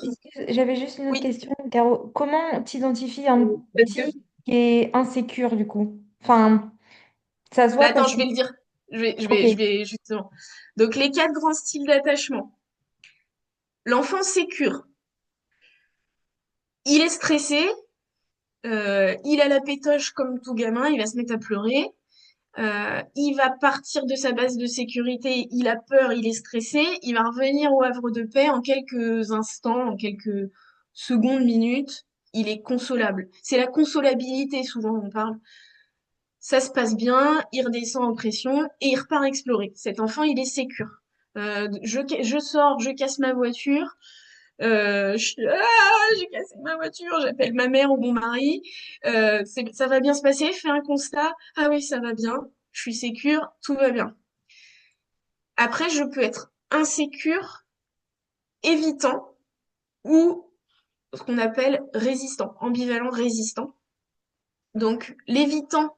j'avais juste une autre oui, question, Caro. Comment t'identifies un Parce que petit qui est insécure, du coup? Enfin, ça se bah voit attends, parce je que... vais le dire. Ok. Je vais justement. Donc, les 4 grands styles d'attachement. L'enfant sécure. Il est stressé, il a la pétoche comme tout gamin, il va se mettre à pleurer. Il va partir de sa base de sécurité, il a peur, il est stressé, il va revenir au havre de paix en quelques instants, en quelques secondes, minutes, il est consolable. C'est la consolabilité, souvent on parle. Ça se passe bien, il redescend en pression et il repart explorer. Cet enfant, il est sécure. Je sors, je casse ma voiture, j'ai cassé ma voiture, j'appelle ma mère ou mon mari. Ça va bien se passer, fais un constat. Ah oui, ça va bien, je suis sécure, tout va bien. Après, je peux être insécure, évitant ou ce qu'on appelle résistant, ambivalent résistant. Donc, l'évitant,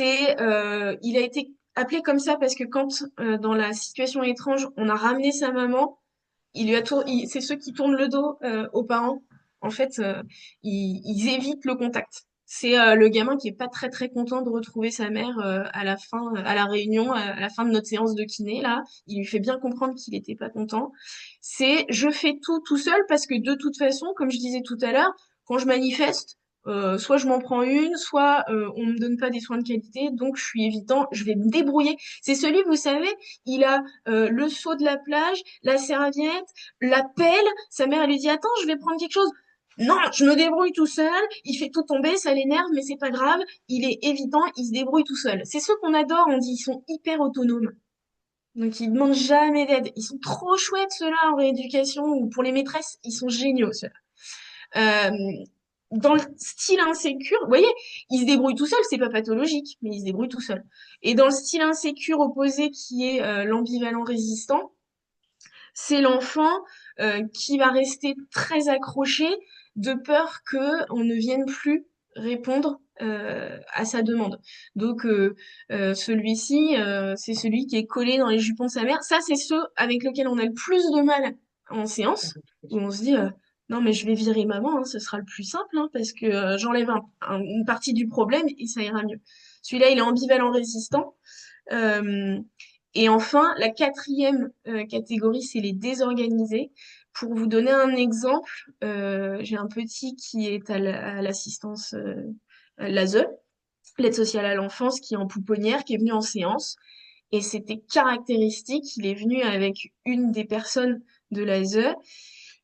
il a été appelé comme ça parce que quand, dans la situation étrange, on a ramené sa maman, c'est ceux qui tournent le dos aux parents. En fait, ils évitent le contact. C'est le gamin qui est pas très très content de retrouver sa mère à la fin, à la réunion, à la fin de notre séance de kiné là. Il lui fait bien comprendre qu'il était pas content. C'est je fais tout seul parce que de toute façon, comme je disais tout à l'heure, quand je manifeste, soit je m'en prends une, soit on me donne pas des soins de qualité, donc je suis évitant, je vais me débrouiller. C'est celui, vous savez, il a le seau de la plage, la serviette, la pelle. Sa mère, elle lui dit, attends, je vais prendre quelque chose. Non, je me débrouille tout seul. Il fait tout tomber, ça l'énerve, mais c'est pas grave. Il est évitant, il se débrouille tout seul. C'est ceux qu'on adore, on dit, ils sont hyper autonomes. Donc ils demandent jamais d'aide. Ils sont trop chouettes ceux-là en rééducation ou pour les maîtresses, ils sont géniaux ceux-là. Dans le style insécure, vous voyez, il se débrouille tout seul, c'est pas pathologique, mais il se débrouille tout seul. Et dans le style insécure opposé qui est l'ambivalent résistant, c'est l'enfant qui va rester très accroché de peur que on ne vienne plus répondre à sa demande. Donc celui-ci, c'est celui qui est collé dans les jupons de sa mère. Ça, c'est ceux avec lesquels on a le plus de mal en séance, où on se dit non mais je vais virer maman, hein, ce sera le plus simple, hein, parce que j'enlève une partie du problème et ça ira mieux. Celui-là, il est ambivalent résistant. Euh, et enfin, la 4e catégorie, c'est les désorganisés. Pour vous donner un exemple, j'ai un petit qui est à l'assistance l'ASE, l'aide sociale à l'enfance, qui est en pouponnière, qui est venu en séance. Et c'était caractéristique, il est venu avec une des personnes de l'ASE.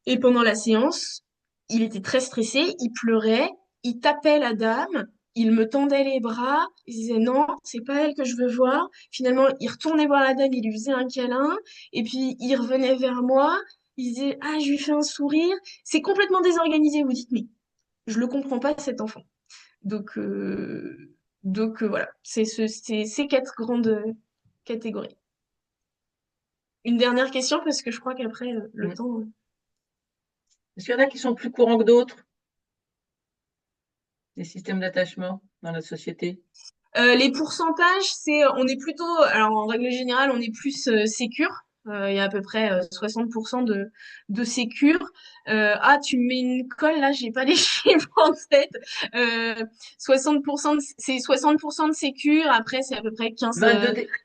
Et pendant la séance, il était très stressé, il pleurait, il tapait la dame, il me tendait les bras, il disait non, c'est pas elle que je veux voir. Finalement, il retournait voir la dame, il lui faisait un câlin, et puis il revenait vers moi, il disait ah, je lui fais un sourire. C'est complètement désorganisé, vous dites, mais je le comprends pas, cet enfant. Donc, voilà, c'est ces 4 grandes catégories. Une dernière question, parce que je crois qu'après, le temps. est-ce qu'il y en a qui sont plus courants que d'autres, les systèmes d'attachement dans la société? Les pourcentages, on est plutôt, alors en règle générale, on est plus sécure. Il y a à peu près 60% de sécure. Tu me mets une colle là, j'ai pas les chiffres en tête. 60%, c'est 60% de sécure. Après, c'est à peu près 15.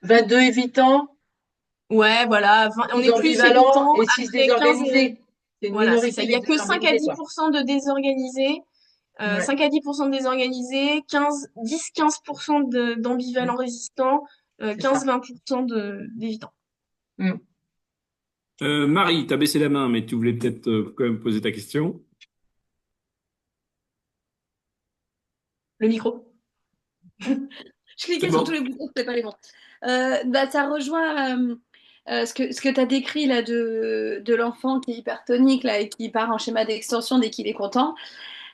22 évitants, Ouais, voilà. On 12 est plus ambivalents évitant. et 6 Après 15. désorganisés. C'est une Voilà, c'est ça. minorité Il y les a que 5 à désorganisés, quoi. 10% de désorganisés. Ouais. 5 à 10% de désorganisés, 10-15% d'ambivalents résistants, C'est ça. 15-20% d'évitants. Mm. Marie, tu as baissé la main, mais tu voulais peut-être quand même poser ta question. Le micro. Je cliquais C'est sur bon. tous les boutons, c'était pas les bons. Ça rejoint ce que tu as décrit là de l'enfant qui est hypertonique là, et qui part en schéma d'extension dès qu'il est content,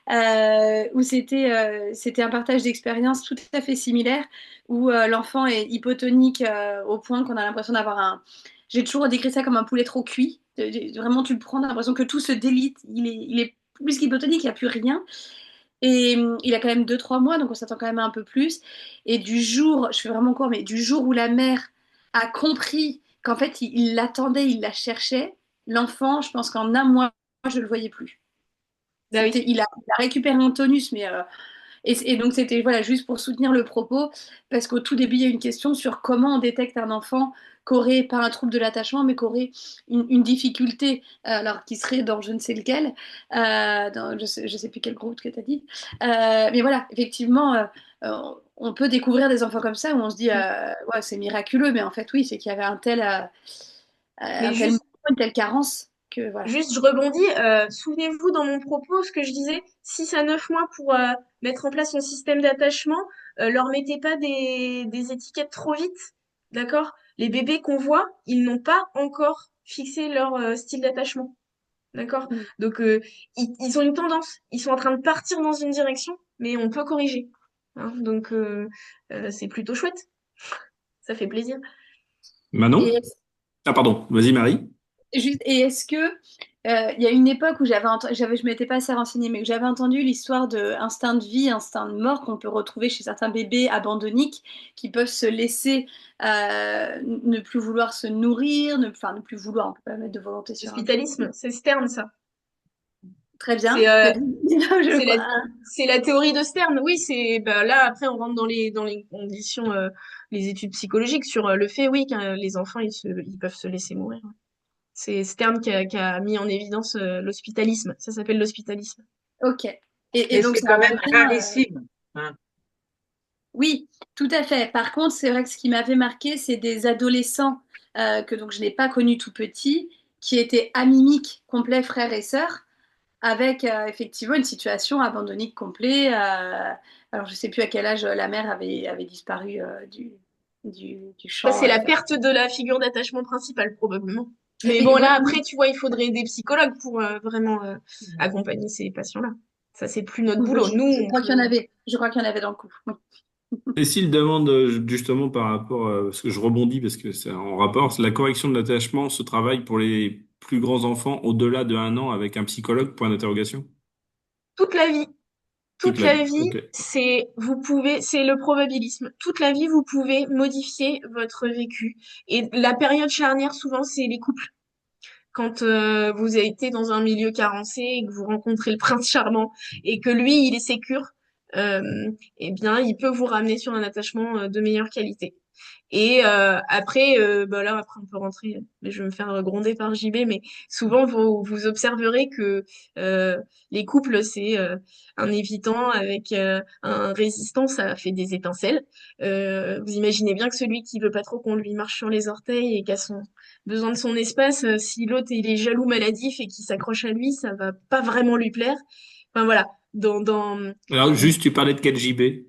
où c'était un partage d'expérience tout à fait similaire, où l'enfant est hypotonique au point qu'on a l'impression d'avoir un... J'ai toujours décrit ça comme un poulet trop cuit. Vraiment, tu le prends, t'as l'impression que tout se délite. Il est plus qu'hypotonique, il n'y a plus rien. Et il a quand même 2-3 mois, donc on s'attend quand même à un peu plus. Et du jour, je fais vraiment court, mais du jour où la mère a compris qu'en fait, il l'attendait, il la cherchait, l'enfant, je pense qu'en un mois, je le voyais plus. Bah oui. Il a récupéré un tonus, mais et donc c'était voilà juste pour soutenir le propos, parce qu'au tout début il y a une question sur comment on détecte un enfant qui aurait pas un trouble de l'attachement, mais qui aurait une difficulté, alors qui serait dans je ne sais lequel, dans je sais plus quel groupe que tu as dit, mais voilà, effectivement, on peut découvrir des enfants comme ça où on se dit ouais c'est miraculeux, mais en fait oui c'est qu'il y avait Mais un tel juste, une telle carence que voilà. juste, je rebondis. Souvenez-vous dans mon propos, ce que je disais, 6 à 9 mois pour mettre en place son système d'attachement. Leur mettez pas des étiquettes trop vite, d'accord? Les bébés qu'on voit, ils n'ont pas encore fixé leur style d'attachement, d'accord? Mm. Donc, ils ont une tendance. Ils sont en train de partir dans une direction, mais on peut corriger. Hein. Donc, c'est plutôt chouette. Ça fait plaisir. Manon? Et Ah, pardon. Vas-y, Marie. juste, et est-ce que il y a une époque où je m'étais pas assez renseignée, mais que j'avais entendu l'histoire de instinct de vie, instinct de mort qu'on peut retrouver chez certains bébés abandonniques qui peuvent se laisser ne plus vouloir se nourrir, enfin ne plus vouloir, on peut pas mettre de volonté sur un. L'hospitalisme, c'est Stern, ça. Très bien. C'est Je c'est la, vois. c'est la théorie de Stern. Oui, c'est bah, là après on rentre dans les conditions, les études psychologiques sur le fait, oui, que les enfants ils peuvent se laisser mourir. C'est Stern qui a mis en évidence l'hospitalisme. Ça s'appelle l'hospitalisme. Ok. Et Mais donc c'est ça quand même revient. rarissime. Hein. Oui, tout à fait. Par contre, c'est vrai que ce qui m'avait marqué, c'est des adolescents que donc je n'ai pas connus tout petits, qui étaient amimiques, complets frères et sœurs, avec effectivement une situation abandonnique complet. Alors, je ne sais plus à quel âge la mère avait disparu du Ça, champ. c'est la perte de la figure d'attachement principale, probablement. Mais Mais bon, là, voilà, après, tu vois, il faudrait des psychologues pour vraiment accompagner ces patients-là. Ça, c'est plus notre boulot. Nous, je on crois qu'il y peut. en avait. Je crois qu'il y en avait dans le coup. Oui. Et s'il demande justement par rapport, parce que je rebondis parce que c'est en rapport, la correction de l'attachement se travaille pour les plus grands enfants au-delà de 1 an avec un psychologue, point d'interrogation? Toute la vie. Toute Toute la la vie. vie, Ok. c'est le probabilisme. Toute la vie, vous pouvez modifier votre vécu. Et la période charnière, souvent, c'est les couples. Quand vous avez été dans un milieu carencé et que vous rencontrez le prince charmant et que lui, il est sécure, eh bien, il peut vous ramener sur un attachement de meilleure qualité. Et après, bah là, après, on peut rentrer, mais je vais me faire gronder par JB, mais souvent, vous observerez que euh, les couples, c'est un évitant avec un résistant, ça fait des étincelles. Vous imaginez bien que celui qui veut pas trop qu'on lui marche sur les orteils et qui a besoin de son espace, si l'autre il est jaloux, maladif et qui s'accroche à lui, ça va pas vraiment lui plaire. Enfin voilà, Alors juste, tu parlais de quel JB?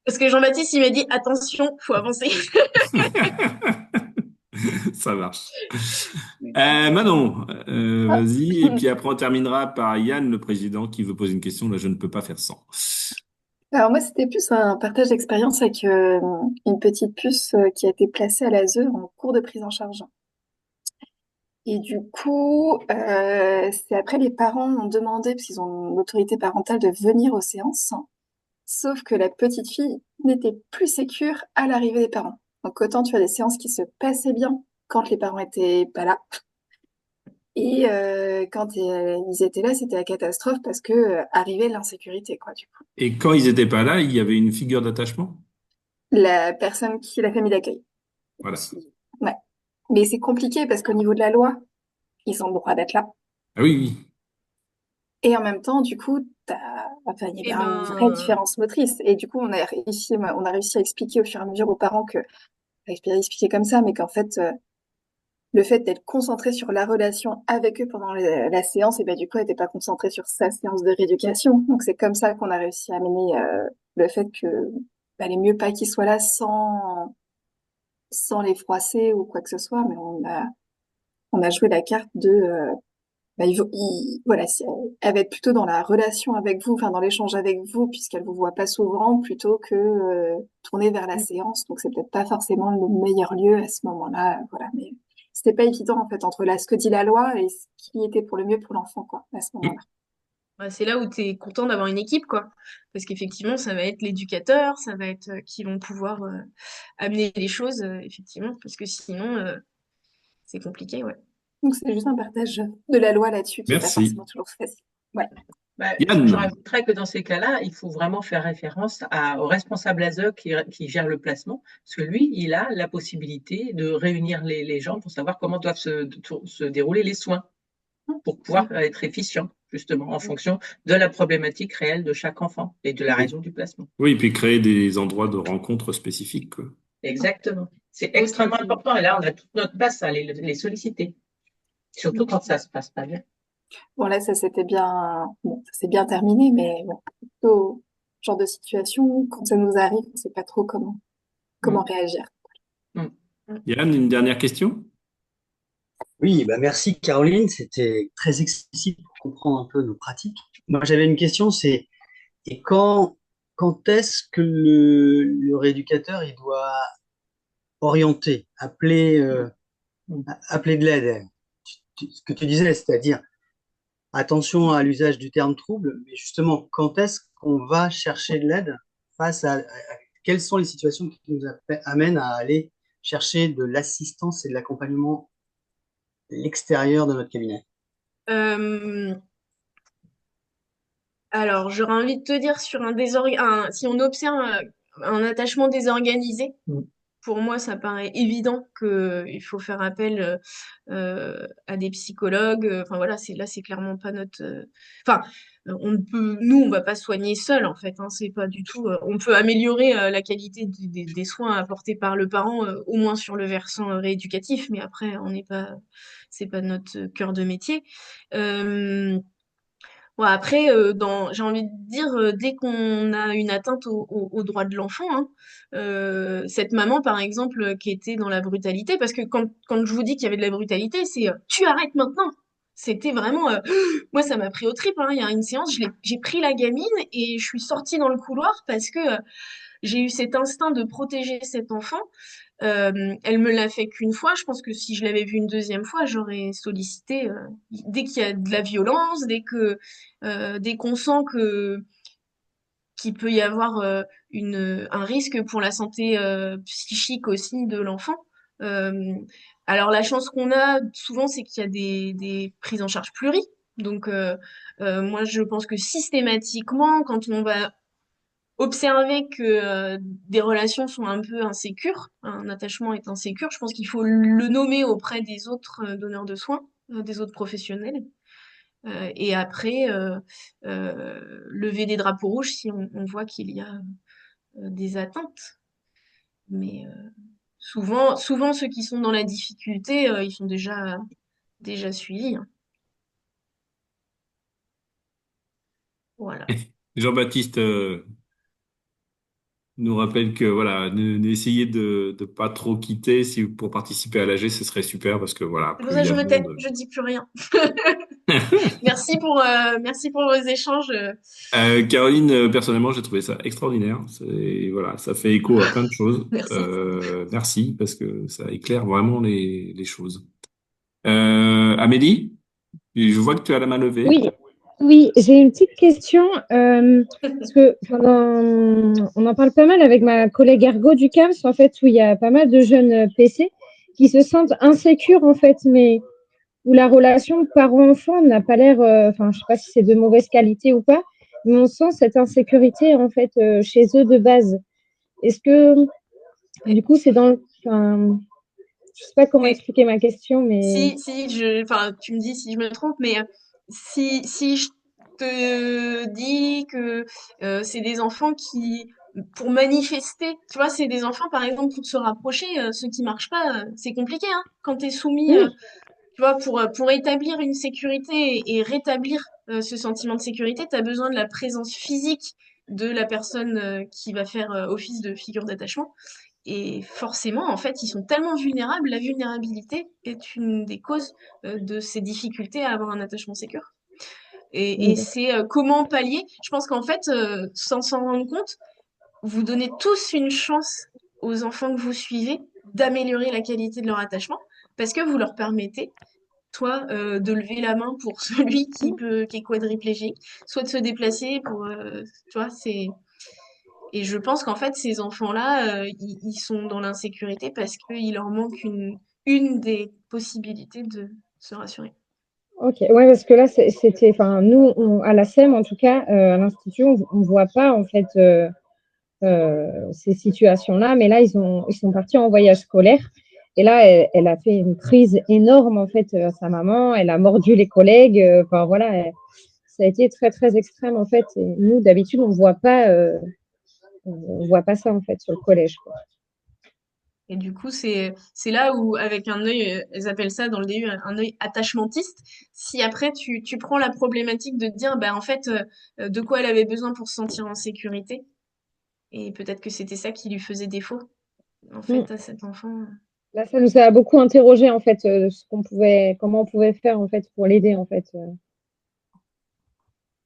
parce que Jean-Baptiste il m'a dit attention, faut avancer. Ça marche. Manon, Ah. vas-y. Et puis après, on terminera par Yann, le président, qui veut poser une question. Là, je ne peux pas faire sans. Alors moi, c'était plus un partage d'expérience avec une petite puce qui a été placée à l'ASE en cours de prise en charge. Et du coup, c'est après les parents ont demandé, parce qu'ils ont l'autorité parentale, de venir aux séances. Sauf que la petite fille n'était plus sécure à l'arrivée des parents. Donc autant tu as des séances qui se passaient bien quand les parents étaient pas là. Et quand ils étaient là, c'était la catastrophe parce que arrivait l'insécurité, quoi, du coup. Et quand ils n'étaient pas là, il y avait une figure d'attachement? La famille d'accueil. Voilà. Ouais. Mais c'est compliqué parce qu'au niveau de la loi, ils ont le droit d'être là. Ah oui, oui. Et en même temps, du coup, enfin, il y Eh avait une vraie ben, différence motrice. Et du coup, on a réussi à expliquer au fur et à mesure aux parents expliquer comme ça, mais qu'en fait, le fait d'être concentré sur la relation avec eux pendant la séance, et ben du coup, elle n'était pas concentrée sur sa séance de rééducation. Donc c'est comme ça qu'on a réussi à amener le fait que valait mieux pas qu'ils soient là sans les froisser ou quoi que ce soit, mais on a joué la carte de voilà, elle va être plutôt dans la relation avec vous, enfin dans l'échange avec vous, puisqu'elle vous voit pas souvent, plutôt que tourner vers la séance. Donc c'est peut-être pas forcément le meilleur lieu à ce moment-là, voilà. Mais c'était pas évident en fait entre ce que dit la loi et ce qui était pour le mieux pour l'enfant, quoi, à ce moment-là. Bah, c'est là où tu es content d'avoir une équipe, quoi. Parce qu'effectivement, ça va être l'éducateur, ça va être qui vont pouvoir amener les choses, effectivement. Parce que sinon, c'est compliqué, ouais. Donc c'est juste un partage de la loi là-dessus qui est pas Merci. forcément toujours facile. Ouais. Je Yann, rajouterais que dans ces cas-là, il faut vraiment faire référence au responsable ASE qui gère le placement, parce que lui, il a la possibilité de réunir les gens pour savoir comment doivent se dérouler les soins, pour pouvoir être efficient, justement, en fonction de la problématique réelle de chaque enfant et de la raison du placement. oui, et puis créer des endroits de rencontre spécifiques, quoi. Exactement. C'est extrêmement important. Et là, on a toute notre place à les solliciter, surtout quand ça se passe pas bien. Bon là ça s'est bien terminé, mais bon, plutôt genre de situation quand ça nous arrive, on sait pas trop comment réagir. Yann, une dernière question? Oui, bah merci Caroline, c'était très explicite pour comprendre un peu nos pratiques. Moi j'avais une question, c'est et quand est-ce que le rééducateur il doit orienter, appeler de l'aide? Ce que tu disais, c'est-à-dire attention à l'usage du terme trouble, mais justement, quand est-ce qu'on va chercher de l'aide face à quelles sont les situations qui nous amènent à aller chercher de l'assistance et de l'accompagnement à l'extérieur de notre cabinet? Alors, j'aurais envie de te dire si on observe un attachement désorganisé, pour moi, ça paraît évident qu'il faut faire appel à des psychologues. Enfin voilà, c'est clairement pas notre. Enfin, on va pas soigner seul en fait. Hein, c'est pas du tout. On peut améliorer la qualité des soins apportés par le parent, au moins sur le versant rééducatif, mais après, c'est pas notre cœur de métier. Bon, après, j'ai envie de dire, dès qu'on a une atteinte aux droits de l'enfant, hein, cette maman, par exemple, qui était dans la brutalité, parce que quand je vous dis qu'il y avait de la brutalité, c'est tu arrêtes maintenant. C'était vraiment, moi, ça m'a pris aux tripes. Hein. Il y a une séance, j'ai pris la gamine et je suis sortie dans le couloir parce que j'ai eu cet instinct de protéger cet enfant. Elle me l'a fait qu'une fois. Je pense que si je l'avais vu une deuxième fois, j'aurais sollicité. Dès qu'il y a de la violence, dès qu'on sent qu'il peut y avoir un risque pour la santé psychique aussi de l'enfant. Euh, alors la chance qu'on a souvent, c'est qu'il y a des prises en charge pluri. Donc moi, je pense que systématiquement, quand on va observer que des relations sont un peu insécures, un attachement est insécure, je pense qu'il faut le nommer auprès des autres donneurs de soins, des autres professionnels. Et après, lever des drapeaux rouges si on voit qu'il y a des atteintes. Mais souvent, ceux qui sont dans la difficulté, ils sont déjà suivis. Hein. Voilà. Jean-Baptiste nous rappelle que voilà, n'essayez de pas trop quitter pour participer à l'AG, ce serait super parce que voilà, C'est pour plus ça il que y je a de me tais, monde. je dis plus rien. Merci pour vos échanges. Caroline, personnellement, j'ai trouvé ça extraordinaire. Voilà, ça fait écho à plein de choses. Merci. Merci parce que ça éclaire vraiment les choses. Amélie, je vois que tu as la main levée. Oui, oui, j'ai une petite question. Parce que on en parle pas mal avec ma collègue ergo du CAMS, en fait, où il y a pas mal de jeunes PC qui se sentent insécures, en fait, mais où la relation parent-enfant n'a pas l'air, enfin, je sais pas si c'est de mauvaise qualité ou pas, mais on sent cette insécurité, en fait, chez eux de base. Est-ce que, du coup, enfin, je sais pas comment Oui. expliquer ma question, mais. Enfin, tu me dis si je me trompe, mais si je te dis que c'est des enfants qui, pour manifester, tu vois, c'est des enfants, par exemple, pour se rapprocher, ceux qui marchent pas, c'est compliqué, hein, quand tu es soumis, Oui. tu vois, pour établir une sécurité et rétablir ce sentiment de sécurité, tu as besoin de la présence physique de la personne qui va faire office de figure d'attachement. Et forcément, en fait, ils sont tellement vulnérables. La vulnérabilité est une des causes de ces difficultés à avoir un attachement sécure. Et c'est comment pallier. Je pense qu'en fait, sans s'en rendre compte, vous donnez tous une chance aux enfants que vous suivez d'améliorer la qualité de leur attachement parce que vous leur permettez soit de lever la main pour celui qui est quadriplégique, soit de se déplacer pour, tu vois, c'est... Et je pense qu'en fait, ces enfants-là, ils sont dans l'insécurité parce qu'il leur manque une des possibilités de se rassurer. Ok, ouais, parce que là, c'était, enfin, nous, à la SEM, en tout cas, à l'Institut, on voit pas, en fait, ces situations-là, mais là, ils sont partis en voyage scolaire. Et là, elle a fait une crise énorme, en fait, à sa maman. Elle a mordu les collègues. Enfin, voilà, ça a été très, très extrême, en fait. Et nous, d'habitude, on voit pas ça, en fait, sur le collège, quoi. Et du coup, c'est là où, avec un œil, elles appellent ça dans le DU un œil attachementiste. Si après tu prends la problématique de te dire, bah en fait, de quoi elle avait besoin pour se sentir en sécurité, et peut-être que c'était ça qui lui faisait défaut, en Mm. fait, à cet enfant. Là, ça nous a beaucoup interrogé, en fait, comment on pouvait faire, en fait, pour l'aider, en fait.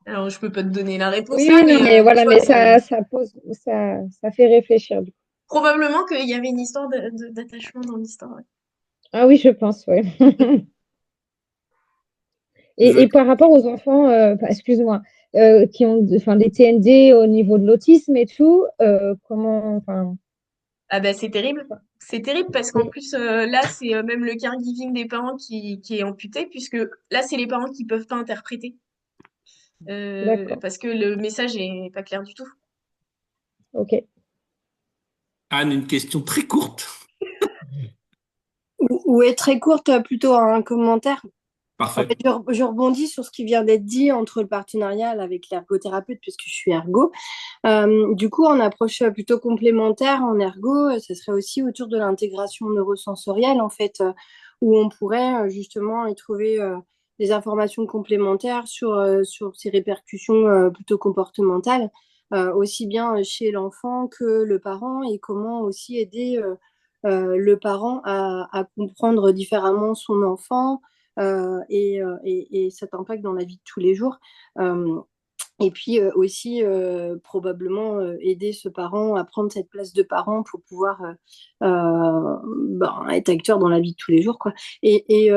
Alors, je peux pas te donner la réponse Oui, là, oui, non, mais mais tu voilà, vois, mais ça fait réfléchir. Du coup. probablement qu'il y avait une histoire d'attachement dans l'histoire. Ouais. Ah oui, je pense, oui. Je Et par rapport aux enfants, excuse-moi, qui ont, enfin, des TND au niveau de l'autisme et tout, comment, enfin, Ah bah c'est terrible. C'est terrible parce qu'en plus, là, c'est même le caregiving des parents qui est amputé, puisque là, c'est les parents qui peuvent pas interpréter. d'accord, Parce que le message est pas clair du tout. ok. Anne, une question très courte. Ou est très courte, plutôt un commentaire. En Parfait. fait, je rebondis sur ce qui vient d'être dit entre le partenariat avec l'ergothérapeute, puisque je suis ergo. Du coup, en approche plutôt complémentaire en ergo, ce serait aussi autour de l'intégration neurosensorielle, en fait, où on pourrait justement y trouver des informations complémentaires sur ces répercussions plutôt comportementales, aussi bien chez l'enfant que le parent, et comment aussi aider le parent à comprendre différemment son enfant et cet impact dans la vie de tous les jours. Et puis aussi probablement aider ce parent à prendre cette place de parent pour pouvoir être acteur dans la vie de tous les jours, quoi. Et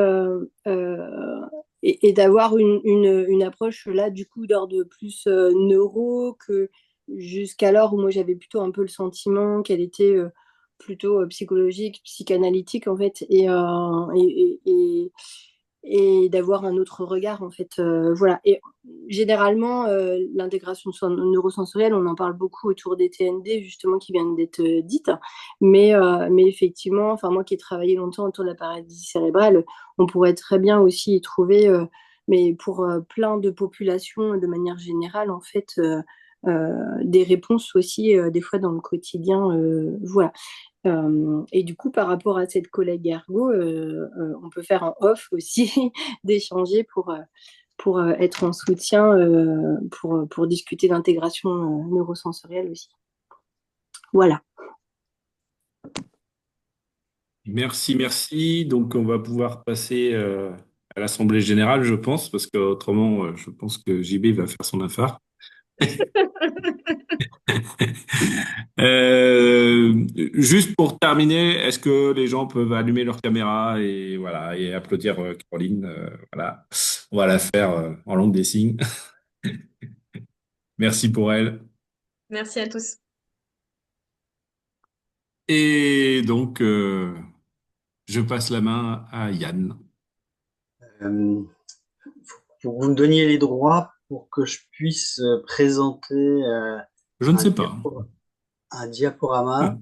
d'avoir une approche là du coup d'ordre plus neuro que jusqu'alors où moi j'avais plutôt un peu le sentiment qu'elle était plutôt psychologique, psychanalytique en fait, et d'avoir un autre regard en fait. Voilà. Et généralement, l'intégration neurosensorielle, on en parle beaucoup autour des TND justement qui viennent d'être dites, mais effectivement, enfin moi qui ai travaillé longtemps autour de la paralysie cérébrale, on pourrait très bien aussi y trouver, mais pour plein de populations de manière générale en fait. Des réponses aussi des fois dans le quotidien, voilà. Et du coup, par rapport à cette collègue ergo, on peut faire en off aussi d'échanger pour être en soutien, pour discuter d'intégration neurosensorielle aussi. Voilà. Merci, merci. Donc, on va pouvoir passer à l'Assemblée générale, je pense, parce qu'autrement, je pense que JB va faire son affaire. Juste pour terminer, est-ce que les gens peuvent allumer leur caméra et voilà et applaudir Caroline, voilà, on va la faire en langue des signes. Merci pour elle. Merci à tous. Et donc, je passe la main à Yann. Faut que vous me donniez les droits pour que je puisse présenter Je ne sais pas. Un diaporama.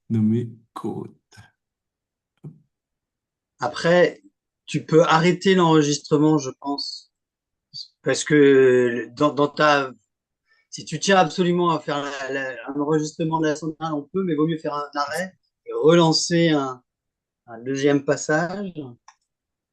Nommé Côte. Après, tu peux arrêter l'enregistrement, je pense, parce que si tu tiens absolument à faire un enregistrement de la sonate, on peut, mais vaut mieux faire un arrêt et relancer un deuxième passage.